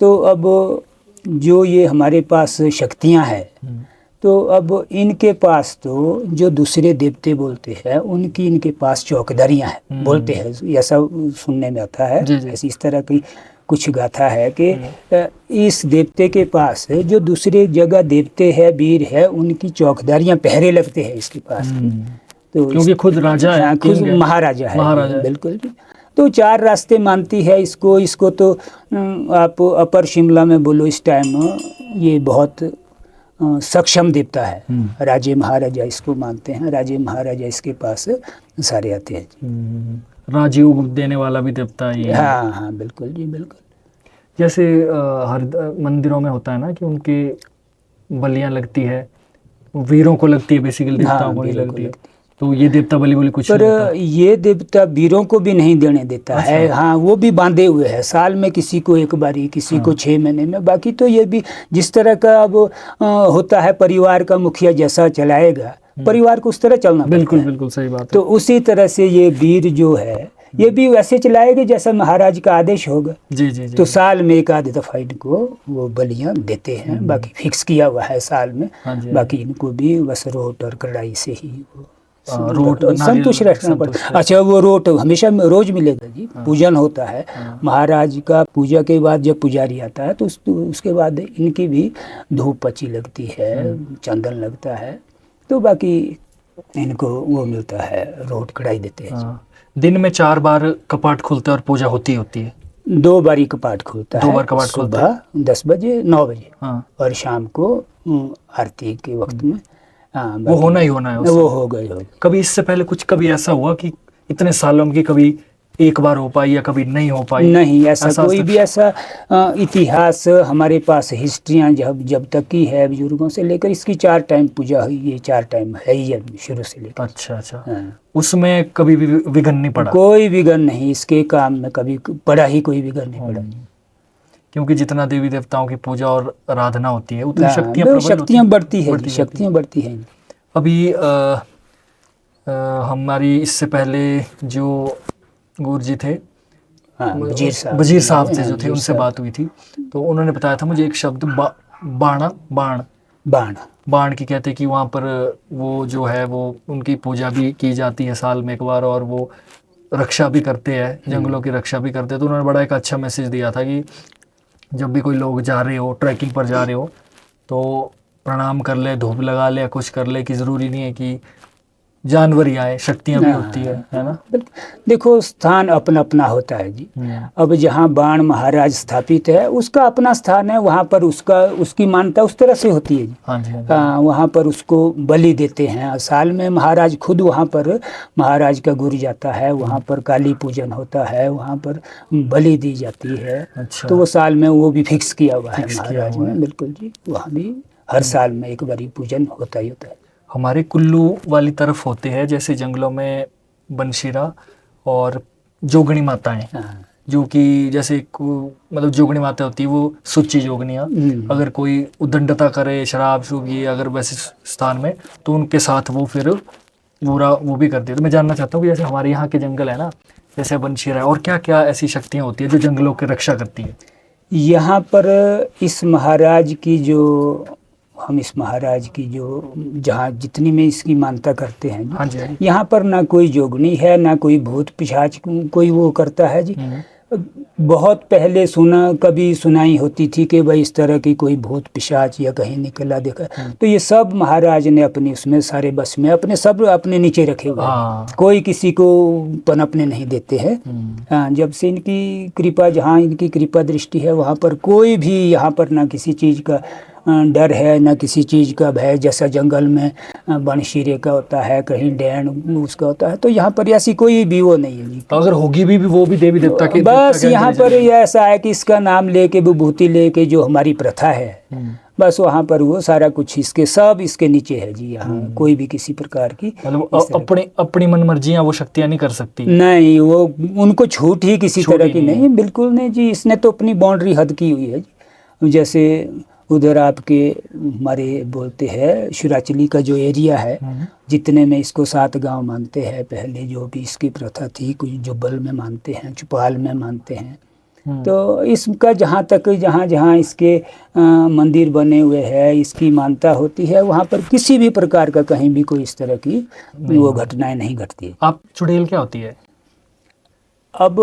तो अब जो ये हमारे पास शक्तियाँ हैं, तो अब इनके पास तो जो दूसरे देवते बोलते हैं, उनकी इनके पास चौकीदारियाँ हैं बोलते हैं, ऐसा सुनने में आता है। ऐसी इस तरह की कुछ गाथा है कि इस देवते के पास जो दूसरे जगह देवते हैं, वीर है, उनकी चौकीदारियाँ पहरे लगते हैं इसके पास। तो क्योंकि खुद राजा है, खुद महाराजा है। महाराजा। बिल्कुल। तो 4 रास्ते मानती है इसको तो आप अपर शिमला में बोलो, इस टाइम ये बहुत सक्षम देवता है। राजे महाराजा इसको मानते हैं, राजे महाराजा इसके पास सारे आते हैं। राजयोग देने वाला भी देवता ये। हाँ हाँ, बिल्कुल जी, बिल्कुल। जैसे हर मंदिरों में होता है ना कि उनके बलियां लगती है, वीरों को लगती है, बेसिकली देवताओं को नहीं लगती है। तो ये देवता बलि कुछ पर नहीं होता। ये देवता वीरों को भी नहीं देने देता है। हाँ, वो भी बांधे हुए है, साल में किसी को एक बारी, किसी को 6 महीने में। बाकी तो ये भी जिस तरह का अब होता है, परिवार का मुखिया जैसा चलाएगा, परिवार को उस तरह चलना। बिल्कुल बिल्कुल सही बात है। तो उसी तरह से ये वीर जो है, ये भी वैसे चलाएगा जैसा महाराज का आदेश होगा। जी जी जी। तो साल में एक आध दफा इनको वो बलियां देते हैं, बाकी फिक्स किया हुआ है साल में। बाकी इनको भी बस रोट और कढ़ाई से ही रोट संतुष्ट रखना पड़ता। अच्छा, वो रोट हमेशा रोज मिलेगा जी। पूजन होता है महाराज का, पूजा के बाद जब पुजारी आता है तो उसके बाद इनकी भी धूप पची लगती है, चंदन लगता है, तो बाकी इनको वो मिलता है, रोट कढ़ाई देते हैं। दिन में 4 बार कपाट खुलता है और पूजा होती है। 2 बार कपाट खुलता है, 2 बार कपाट खुलता है, सुबह 10 बजे 9 बजे, और शाम को आरती के वक्त में। वो होना ही होना है, वो हो गए। कभी इससे पहले कभी ऐसा हुआ कि इतने सालों में कभी एक बार हो पाई या कभी नहीं हो पाई? नहीं, ऐसा कोई भी ऐसा इतिहास हमारे पास, हिस्ट्रियाँ जब तक की है बुजुर्गों से लेकर, इसकी 4 टाइम पूजा हुई, ये 4 टाइम है ही शुरू से लेकर। अच्छा। उसमें कभी भी विघ्न नहीं पड़ा? कोई विघ्न नहीं, इसके काम में कभी पड़ा ही कोई विघ्न नहीं पड़ा। क्योंकि जितना देवी देवताओं की पूजा और आराधना होती है, उतनी शक्तियाँ बढ़ती है, शक्तियाँ बढ़ती हैं। अभी हमारी इससे पहले जो गुरु जी थे, वजीर साहब थे जो थे, उनसे बात हुई थी, तो उन्होंने बताया था मुझे एक शब्द बाण की कहते कि वहाँ पर वो जो है वो उनकी पूजा भी की जाती है साल में एक बार, और वो रक्षा भी करते हैं, जंगलों की रक्षा भी करते हैं। तो उन्होंने बड़ा एक अच्छा मैसेज दिया था कि जब भी कोई लोग जा रहे हो, ट्रैकिंग पर जा रहे हो, तो प्रणाम कर ले, धूप लगा ले, कुछ कर ले, कि ज़रूरी नहीं है कि जानवर ही आए, शक्तियाँ भी होती है ना। देखो, स्थान अपना अपना होता है जी। अब जहाँ बाण महाराज स्थापित है, उसका अपना स्थान है, वहाँ पर उसकी मान्यता उस तरह से होती है जी। वहाँ पर उसको बलि देते हैं साल में। महाराज खुद वहाँ पर, महाराज का गुरु जाता है, वहाँ पर काली पूजन होता है, वहाँ पर बलि दी जाती है। अच्छा। तो वो साल में वो भी फिक्स किया हुआ है महाराज ने। बिल्कुल जी, वहाँ भी हर साल में एक बारी पूजन होता ही होता है। हमारे कुल्लू वाली तरफ होते हैं, जैसे जंगलों में बनशीरा और जोगनी माताएं, जो कि जैसे मतलब जोगनी माता होती है वो सुच्ची जोगनियाँ, अगर कोई उद्दंडता करे, शराब शूबी अगर वैसे स्थान में, तो उनके साथ वो फिर वो भी करती है। तो मैं जानना चाहता हूँ कि जैसे हमारे यहाँ के जंगल है ना, जैसे बनशीरा है, और क्या क्या ऐसी शक्तियाँ होती है जो जंगलों की रक्षा करती है? यहाँ पर इस महाराज की जो जहाँ जितनी में इसकी मानता करते हैं हाँ जी, हाँ जी। यहाँ पर ना कोई जोगनी है, ना कोई भूत पिशाच कोई वो करता है जी। बहुत पहले कभी सुनाई होती थी कि भाई इस तरह की कोई भूत पिशाच या कहीं निकला देखा, तो ये सब महाराज ने अपनी उसमें सारे बस में सब अपने नीचे रखे हुए हैं। कोई किसी को पनपने नहीं देते हैं। हाँ, जब से इनकी कृपा, जहाँ इनकी कृपा दृष्टि है वहाँ पर कोई भी यहाँ पर ना किसी चीज़ का डर है, ना किसी चीज़ का भय। जैसा जंगल में बनशीरे का होता है, कहीं डैन उसका होता है, तो यहाँ पर ऐसी कोई भी वो नहीं है जी। अगर होगी भी वो भी देवी देवता के बस यहाँ पर ये ऐसा है कि इसका नाम लेके, विभूति लेके जो हमारी प्रथा है, बस वहाँ पर वो सारा कुछ इसके नीचे है जी। यहाँ कोई भी किसी प्रकार की मतलब अपनी मन मर्जियाँ वो शक्तियाँ नहीं कर सकती। नहीं, वो उनको छूट ही किसी तरह की नहीं, बिल्कुल नहीं जी। इसने तो अपनी बाउंड्री हद की हुई है जी। जैसे उधर आपके हमारे बोलते हैं शिवराचली का जो एरिया है, जितने में इसको 7 गांव मानते हैं। पहले जो भी इसकी प्रथा थी, कुछ जुब्बल में मानते हैं, चुपाल में मानते हैं। तो इसका जहाँ इसके मंदिर बने हुए हैं, इसकी मानता होती है, वहाँ पर किसी भी प्रकार का कहीं भी कोई इस तरह की वो घटनाएं नहीं घटती। आप चुड़ैल क्या होती है? अब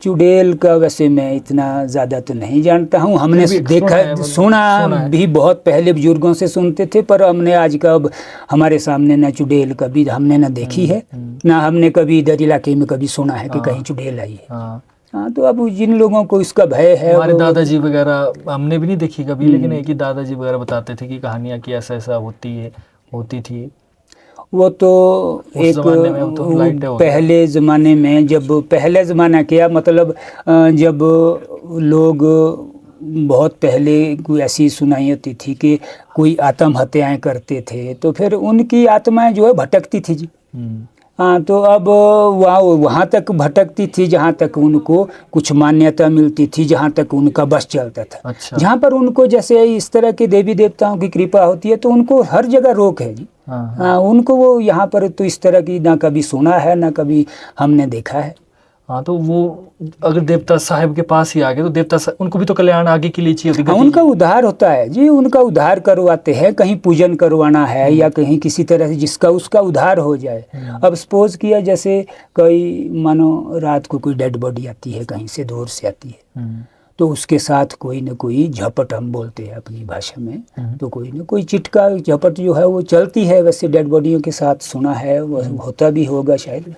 चुड़ैल का वैसे मैं इतना ज़्यादा तो नहीं जानता हूँ। हमने देखा सुना भी बहुत पहले बुजुर्गों से सुनते थे, पर हमने आज का अब हमारे सामने ना चुड़ैल कभी हमने ना देखी है, ना हमने कभी इधर इलाके में कभी सुना है कि कहीं चुड़ैल आई है। हाँ, तो अब जिन लोगों को इसका भय है, हमारे दादाजी वगैरह हमने भी नहीं देखी कभी, लेकिन एक ही दादाजी वगैरह बताते थे कि कहानियाँ कि ऐसा होती थी। वो तो एक पहले ज़माने में, जब पहले ज़माना क्या मतलब, जब लोग बहुत पहले कोई ऐसी सुनाई होती थी कि कोई आत्महत्याएं करते थे, तो फिर उनकी आत्माएं जो है भटकती थी जी। हाँ, तो अब वहाँ तक भटकती थी जहाँ तक उनको कुछ मान्यता मिलती थी, जहाँ तक उनका बस चलता था। अच्छा। जहाँ पर उनको जैसे इस तरह के देवी देवताओं की कृपा होती है, तो उनको हर जगह रोक है जी। हाँ, उनको वो यहाँ पर तो इस तरह की ना कभी सुना है, ना कभी हमने देखा है। हाँ, तो वो अगर देवता साहब के पास ही आ गए तो देवता उनको भी तो कल्याण आगे के लिए चाहिए होती है। उनका उद्धार होता है जी, उनका उद्धार करवाते हैं। कहीं पूजन करवाना है या कहीं किसी तरह से जिसका उसका उद्धार हो जाए। अब सपोज किया जैसे कोई मानो रात को कोई डेड बॉडी आती है, कहीं से दूर से आती है, तो उसके साथ कोई न कोई झपट, हम बोलते हैं अपनी भाषा में, तो कोई न कोई चिटका झपट जो है वो चलती है। वैसे डेड बॉडियों के साथ सुना है, वो होता भी होगा शायद।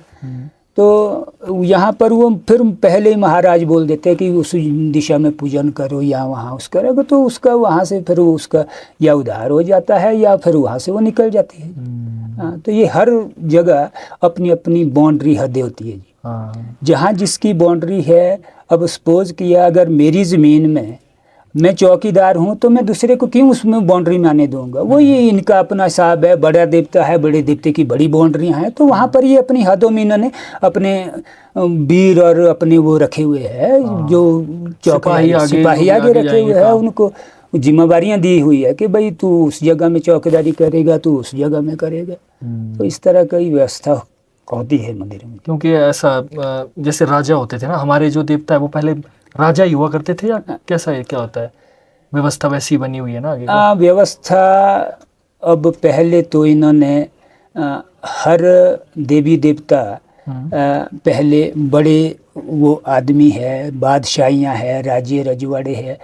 तो यहाँ पर वो फिर पहले ही महाराज बोल देते हैं कि उस दिशा में पूजन करो या वहाँ उस करोगे, तो उसका वहाँ से फिर उसका या उद्धार हो जाता है या फिर वहाँ से वो निकल जाती है। हाँ, तो ये हर जगह अपनी अपनी बाउंड्री हदें होती है जी। जहाँ जिसकी बाउंड्री है। अब सपोज किया अगर मेरी ज़मीन में मैं चौकीदार हूँ, तो मैं दूसरे को क्यों उसमें बाउंड्री में आने दूंगा? वो ये इनका अपना हिसाब है, बड़ा देवता है, बड़े देवते की बड़ी बाउंड्रियाँ हैं, तो वहाँ पर ये अपनी हदों में इन्होंने अपने वीर और अपने वो रखे हुए हैं, जो सिपाही आगे रखे हुए हैं, उनको जिम्मेवारियाँ दी हुई है कि भाई तू उस जगह में चौकीदारी करेगा, तू उस जगह में करेगा। तो इस तरह की व्यवस्था होती है मंदिर में। क्योंकि ऐसा जैसे राजा होते थे ना, हमारे जो देवता है वो पहले राजा ही हुआ करते थे, या कैसा है, क्या होता है? व्यवस्था वैसी बनी हुई है ना आगे? व्यवस्था अब पहले तो इन्होंने हर देवी देवता पहले बड़े वो आदमी है, बादशाहियाँ है, राज्य रजवाड़े है।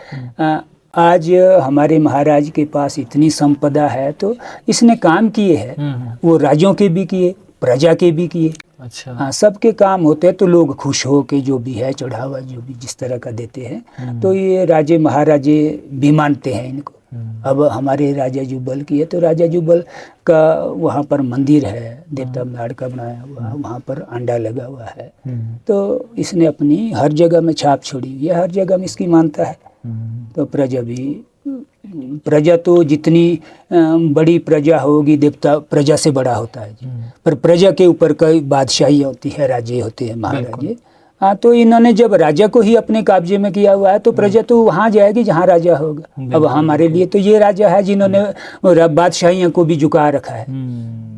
आज हमारे महाराज के पास इतनी संपदा है, तो इसने काम किए हैं, वो राजों के भी किए, प्रजा के भी किए। अच्छा। हाँ, सबके काम होते हैं, तो लोग खुश हो के जो भी है चढ़ावा जो भी जिस तरह का देते हैं, तो ये राजे महाराजे भी मानते हैं इनको। अब हमारे राजा जुब्बल की है, तो राजा जुब्बल का वहाँ पर मंदिर है, देवता मलाड़ का बनाया हुआ, वहाँ पर अंडा लगा हुआ है। तो इसने अपनी हर जगह में छाप छोड़ी हुई है, हर जगह में इसकी मानता है। तो प्रजा तो जितनी बड़ी प्रजा होगी, देवता प्रजा से बड़ा होता है जी। पर प्रजा के ऊपर कई बादशाही होती है, राज्य होते हैं, महाराजे। हाँ, तो इन्होंने जब राजा को ही अपने कब्जे में किया हुआ है, तो प्रजा तो वहाँ जाएगी जहाँ राजा होगा। अब हमारे लिए तो ये राजा है जिन्होंने बादशाहियों को भी झुका रखा है,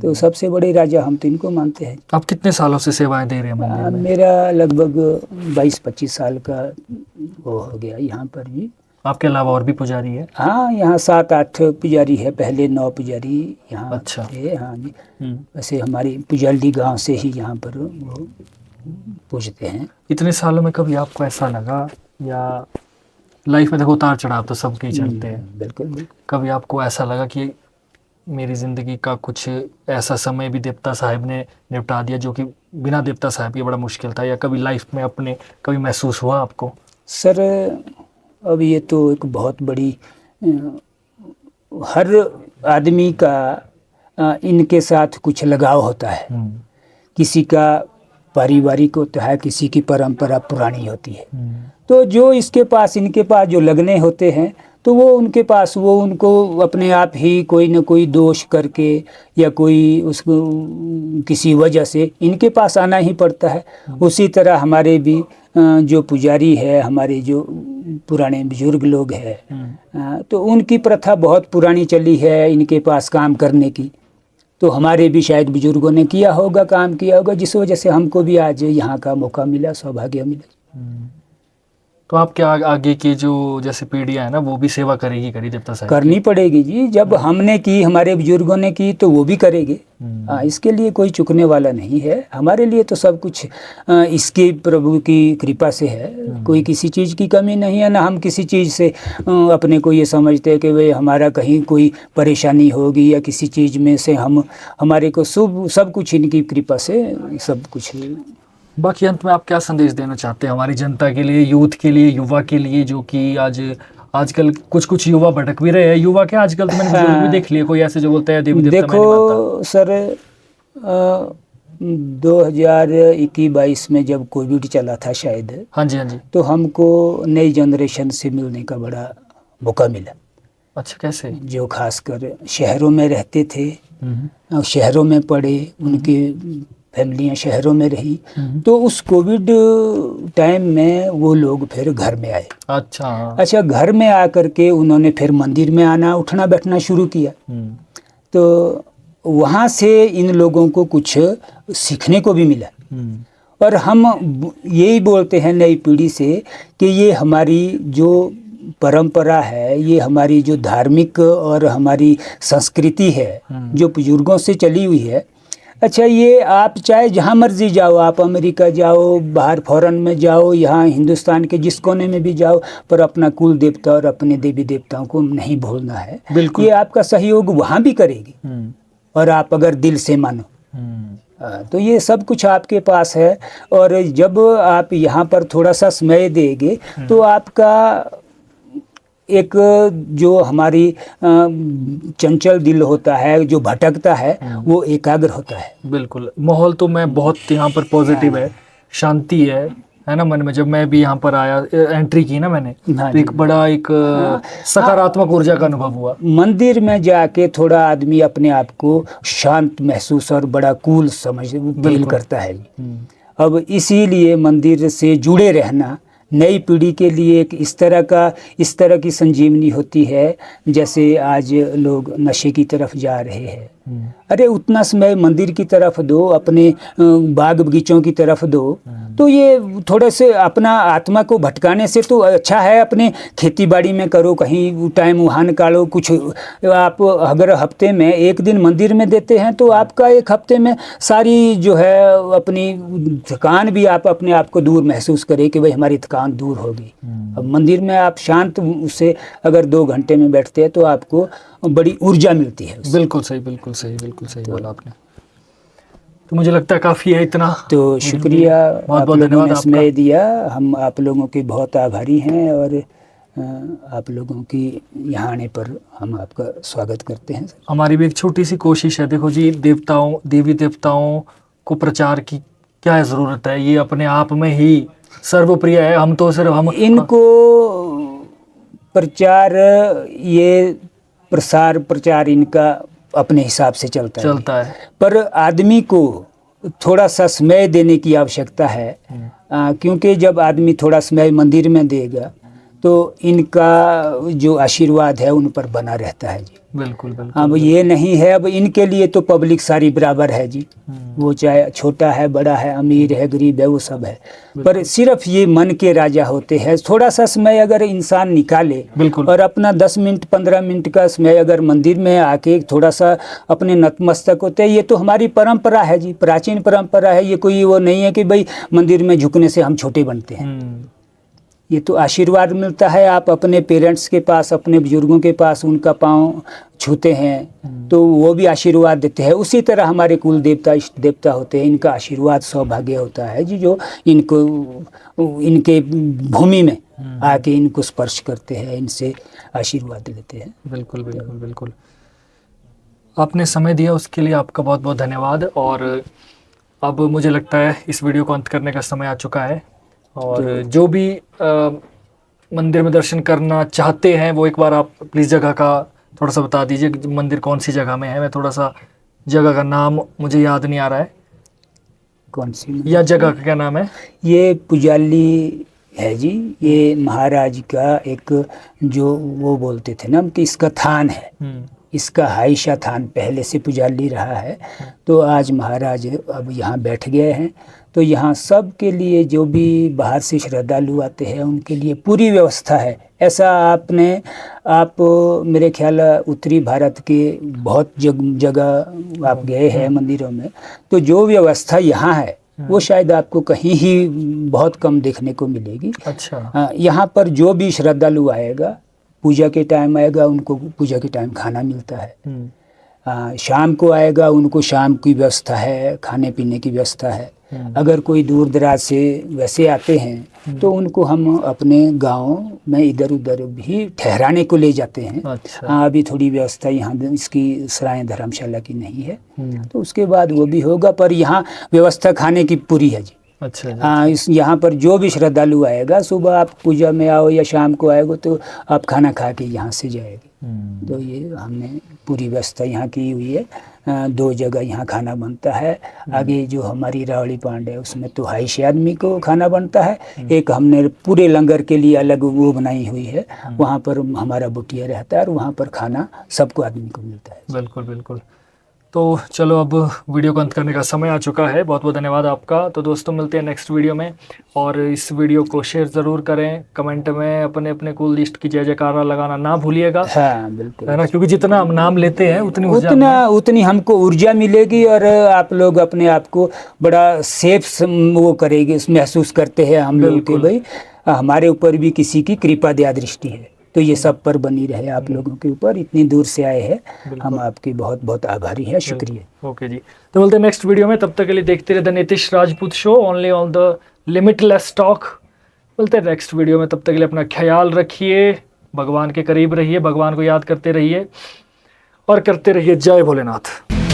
तो सबसे बड़े राजा हम तो इनको मानते हैं। आप कितने सालों से सेवाएं दे रहे हैं मंदिर में? मेरा लगभग 22-25 साल का वो हो गया यहाँ पर भी। आपके अलावा और भी पुजारी है? हाँ, यहाँ 7-8 पुजारी है, पहले 9 पुजारी यहाँ अच्छा। थे। हाँ जी, वैसे हमारी पुजाली गांव से ही यहाँ पर वो पूजते हैं। इतने सालों में कभी आपको ऐसा लगा, या लाइफ में देखो उतार चढ़ाव तो सबके ही चलते हैं, बिल्कुल बिल्कुल। कभी आपको ऐसा लगा कि मेरी ज़िंदगी का कुछ ऐसा समय भी देवता साहब ने निपटा दिया जो कि बिना देवता साहब के बड़ा मुश्किल था, या कभी लाइफ में अपने कभी महसूस हुआ आपको? सर अब ये तो एक बहुत बड़ी हर आदमी का इनके साथ कुछ लगाव होता है। किसी का पारिवारिक होता है, किसी की परंपरा पुरानी होती है। तो जो इसके पास इनके पास जो लगने होते हैं, तो वो उनके पास वो उनको अपने आप ही कोई न कोई दोष करके या कोई उसको किसी वजह से इनके पास आना ही पड़ता है। उसी तरह हमारे भी जो पुजारी है, हमारे जो पुराने बुजुर्ग लोग हैं, तो उनकी प्रथा बहुत पुरानी चली है इनके पास काम करने की। तो हमारे भी शायद बुजुर्गों ने किया होगा, काम किया होगा, जिस वजह से हमको भी आज यहाँ का मौका मिला, सौभाग्य मिला। तो आपके आगे की जो जैसे पीढ़ियाँ है ना, वो भी सेवा करेगी, करी देवता साहब? करनी पड़ेगी जी, जब हमने की, हमारे बुजुर्गों ने की, तो वो भी करेंगे। इसके लिए कोई चुकने वाला नहीं है। हमारे लिए तो सब कुछ इसके प्रभु की कृपा से है। कोई किसी चीज़ की कमी नहीं है, ना हम किसी चीज़ से अपने को ये समझते हैं कि वे हमारा कहीं कोई परेशानी होगी या किसी चीज़ में से हमारे को सब कुछ इनकी कृपा से सब कुछ। बाकी अंत में आप क्या संदेश देना चाहते हैं हमारी जनता के लिए, यूथ के लिए, युवा के लिए, जो कि आजकल कुछ युवा भटक भी रहे हैं? युवा के आजकल तो मैंने बुजुर्ग भी देख लिए, कोई ऐसे जो बोलते हैं देवी देवता मैं नहीं मानता। देखो सर, 2021-22 में जब कोविड चला था शायद, हाँ जी हाँ जी, तो हमको नई जनरेशन से मिलने का बड़ा मौका मिला। अच्छा, कैसे? जो खासकर शहरों में रहते थे, शहरों में पढ़े, उनकी फैमिलियाँ शहरों में रही, तो उस कोविड टाइम में वो लोग फिर घर में आए। अच्छा, घर में आकर के उन्होंने फिर मंदिर में आना उठना बैठना शुरू किया। तो वहाँ से इन लोगों को कुछ सीखने को भी मिला। और हम यही बोलते हैं नई पीढ़ी से कि ये हमारी जो परंपरा है, ये हमारी जो धार्मिक और हमारी संस्कृति है, जो बुजुर्गों से चली हुई है। अच्छा, ये आप चाहे जहाँ मर्जी जाओ, आप अमेरिका जाओ, बाहर फॉरेन में जाओ, यहाँ हिंदुस्तान के जिस कोने में भी जाओ, पर अपना कुल देवता और अपने देवी देवताओं को नहीं भूलना है। बिल्कुल। ये आपका सहयोग वहाँ भी करेगी, और आप अगर दिल से मानो तो ये सब कुछ आपके पास है। और जब आप यहाँ पर थोड़ा सा समय देंगे, तो आपका एक जो हमारी चंचल दिल होता है, जो भटकता है, वो एकाग्र होता है। बिल्कुल। माहौल तो मैं बहुत यहाँ पर पॉजिटिव है, शांति है ना मन में। जब मैं भी यहाँ पर आया, एंट्री की ना मैंने, तो एक बड़ा एक सकारात्मक ऊर्जा का अनुभव हुआ। मंदिर में जाके थोड़ा आदमी अपने आप को शांत महसूस और बड़ा कूल फील करता है। अब इसीलिए मंदिर से जुड़े रहना नई पीढ़ी के लिए एक इस तरह की संजीवनी होती है। जैसे आज लोग नशे की तरफ जा रहे हैं, अरे उतना समय मंदिर की तरफ दो, अपने बाग बगीचों की तरफ दो, तो ये थोड़े से अपना आत्मा को भटकाने से तो अच्छा है अपने खेती बाड़ी में करो, कहीं टाइम वहाँ निकालो। कुछ आप अगर हफ्ते में एक दिन मंदिर में देते हैं, तो आपका एक हफ्ते में सारी जो है अपनी थकान भी आप अपने आप को दूर महसूस करें कि भाई हमारी थकान दूर होगी। अब मंदिर में आप शांत उससे अगर 2 घंटे में बैठते हैं, तो आपको बड़ी ऊर्जा मिलती है। बिल्कुल सही, बिल्कुल सही, बिल्कुल सही बोला आपने। तो मुझे लगता है काफ़ी है इतना। तो शुक्रिया, बहुत बहुत धन्यवाद आपका। समय दिया, हम आप लोगों के बहुत आभारी हैं, और आप लोगों की यहाँ आने पर हम आपका स्वागत करते हैं। हमारी भी एक छोटी सी कोशिश है। देखो जी, देवी देवताओं को प्रचार की क्या ज़रूरत है, ये अपने आप में ही सर्वप्रिय है। हम तो सिर्फ इनको प्रचार, ये प्रचार इनका अपने हिसाब से चलता है। पर आदमी को थोड़ा सा समय देने की आवश्यकता है, क्योंकि जब आदमी थोड़ा समय मंदिर में देगा, तो इनका जो आशीर्वाद है उन पर बना रहता है जी। बिल्कुल बिल्कुल। अब ये नहीं है, अब इनके लिए तो पब्लिक सारी बराबर है जी, वो चाहे छोटा है बड़ा है अमीर है गरीब है वो सब है, पर सिर्फ ये मन के राजा होते हैं। थोड़ा सा समय अगर इंसान निकाले बिल्कुल। और अपना 10 मिनट 15 मिनट का समय अगर मंदिर में आके थोड़ा सा अपने नतमस्तक होते हैं, ये तो हमारी परंपरा है जी, प्राचीन परंपरा है। ये कोई वो नहीं है कि भाई मंदिर में झुकने से हम छोटे बनते हैं। ये तो आशीर्वाद मिलता है। आप अपने पेरेंट्स के पास अपने बुजुर्गों के पास उनका पाँव छूते हैं तो वो भी आशीर्वाद देते हैं। उसी तरह हमारे कुल देवता इष्ट देवता होते हैं, इनका आशीर्वाद सौभाग्य होता है जी, जो इनको इनके भूमि में आके इनको स्पर्श करते हैं, इनसे आशीर्वाद लेते हैं। बिल्कुल बिल्कुल बिल्कुल। आपने समय दिया उसके लिए आपका बहुत बहुत धन्यवाद। और अब मुझे लगता है इस वीडियो को अंत करने का समय आ चुका है, और जो भी मंदिर में दर्शन करना चाहते हैं वो एक बार आप प्लीज़ जगह का थोड़ा सा बता दीजिए कि मंदिर कौन सी जगह में है। मैं थोड़ा सा जगह का नाम मुझे याद नहीं आ रहा है, कौन सी या जगह का क्या नाम है? ये पुजाली है जी, ये महाराज का एक जो वो बोलते थे ना कि इसका थान है, इसका हाइशा थान पहले से पुजाली रहा है। तो आज महाराज अब यहाँ बैठ गए हैं, तो यहाँ सब के लिए जो भी बाहर से श्रद्धालु आते हैं उनके लिए पूरी व्यवस्था है। ऐसा आप मेरे ख्याल उत्तरी भारत के बहुत जगह आप गए हैं मंदिरों में, तो जो व्यवस्था यहाँ है वो शायद आपको कहीं ही बहुत कम देखने को मिलेगी। अच्छा। यहाँ पर जो भी श्रद्धालु आएगा, पूजा के टाइम आएगा, उनको पूजा के टाइम खाना मिलता है। शाम को आएगा उनको शाम की व्यवस्था है, खाने पीने की व्यवस्था है। अगर कोई दूर दराज से वैसे आते हैं तो उनको हम अपने गांव में इधर उधर भी ठहराने को ले जाते हैं। अच्छा। हाँ, अभी थोड़ी व्यवस्था यहाँ इसकी सराय धर्मशाला की नहीं है, तो उसके बाद वो भी होगा, पर यहाँ व्यवस्था खाने की पूरी है जी। अच्छा। हाँ, इस यहाँ पर जो भी श्रद्धालु आएगा, सुबह आप पूजा में आओ या शाम को आएगा तो आप खाना खा के यहाँ से जाएंगे। तो ये हमने पूरी व्यवस्था यहाँ की हुई है। 2 जगह यहाँ खाना बनता है। आगे जो हमारी रावड़ी पांड है उसमें तो 250 आदमी को खाना बनता है। एक हमने पूरे लंगर के लिए अलग वो बनाई हुई है, वहाँ पर हमारा बुटिया रहता है और वहाँ पर खाना सबको आदमी को मिलता है। बिल्कुल बिल्कुल। तो चलो अब वीडियो को अंत करने का समय आ चुका है। बहुत बहुत धन्यवाद आपका। तो दोस्तों मिलते हैं नेक्स्ट वीडियो में, और इस वीडियो को शेयर ज़रूर करें, कमेंट में अपने अपने कुल लिस्ट की जय जयकारा लगाना ना भूलिएगा। हाँ बिल्कुल, है ना, क्योंकि जितना हम नाम लेते हैं उतनी हमको ऊर्जा मिलेगी, और आप लोग अपने आप को बड़ा सेफ वो करेंगे, महसूस करते हैं हम लोग के भाई हमारे ऊपर भी किसी की कृपा दया दृष्टि है। तो ये सब पर बनी रहे आप लोगों के ऊपर। इतनी दूर से आए हैं, हम आपके बहुत बहुत आभारी हैं, शुक्रिया। ओके जी, तो मिलते हैं नेक्स्ट वीडियो में। तब तक के लिए देखते रहे the Nitish Rajput show, only on the limitless talk. मिलते हैं नेक्स्ट वीडियो में, तब तक के लिए अपना ख्याल रखिए, भगवान के करीब रहिए, भगवान को याद करते रहिए और करते रहिए। जय भोलेनाथ।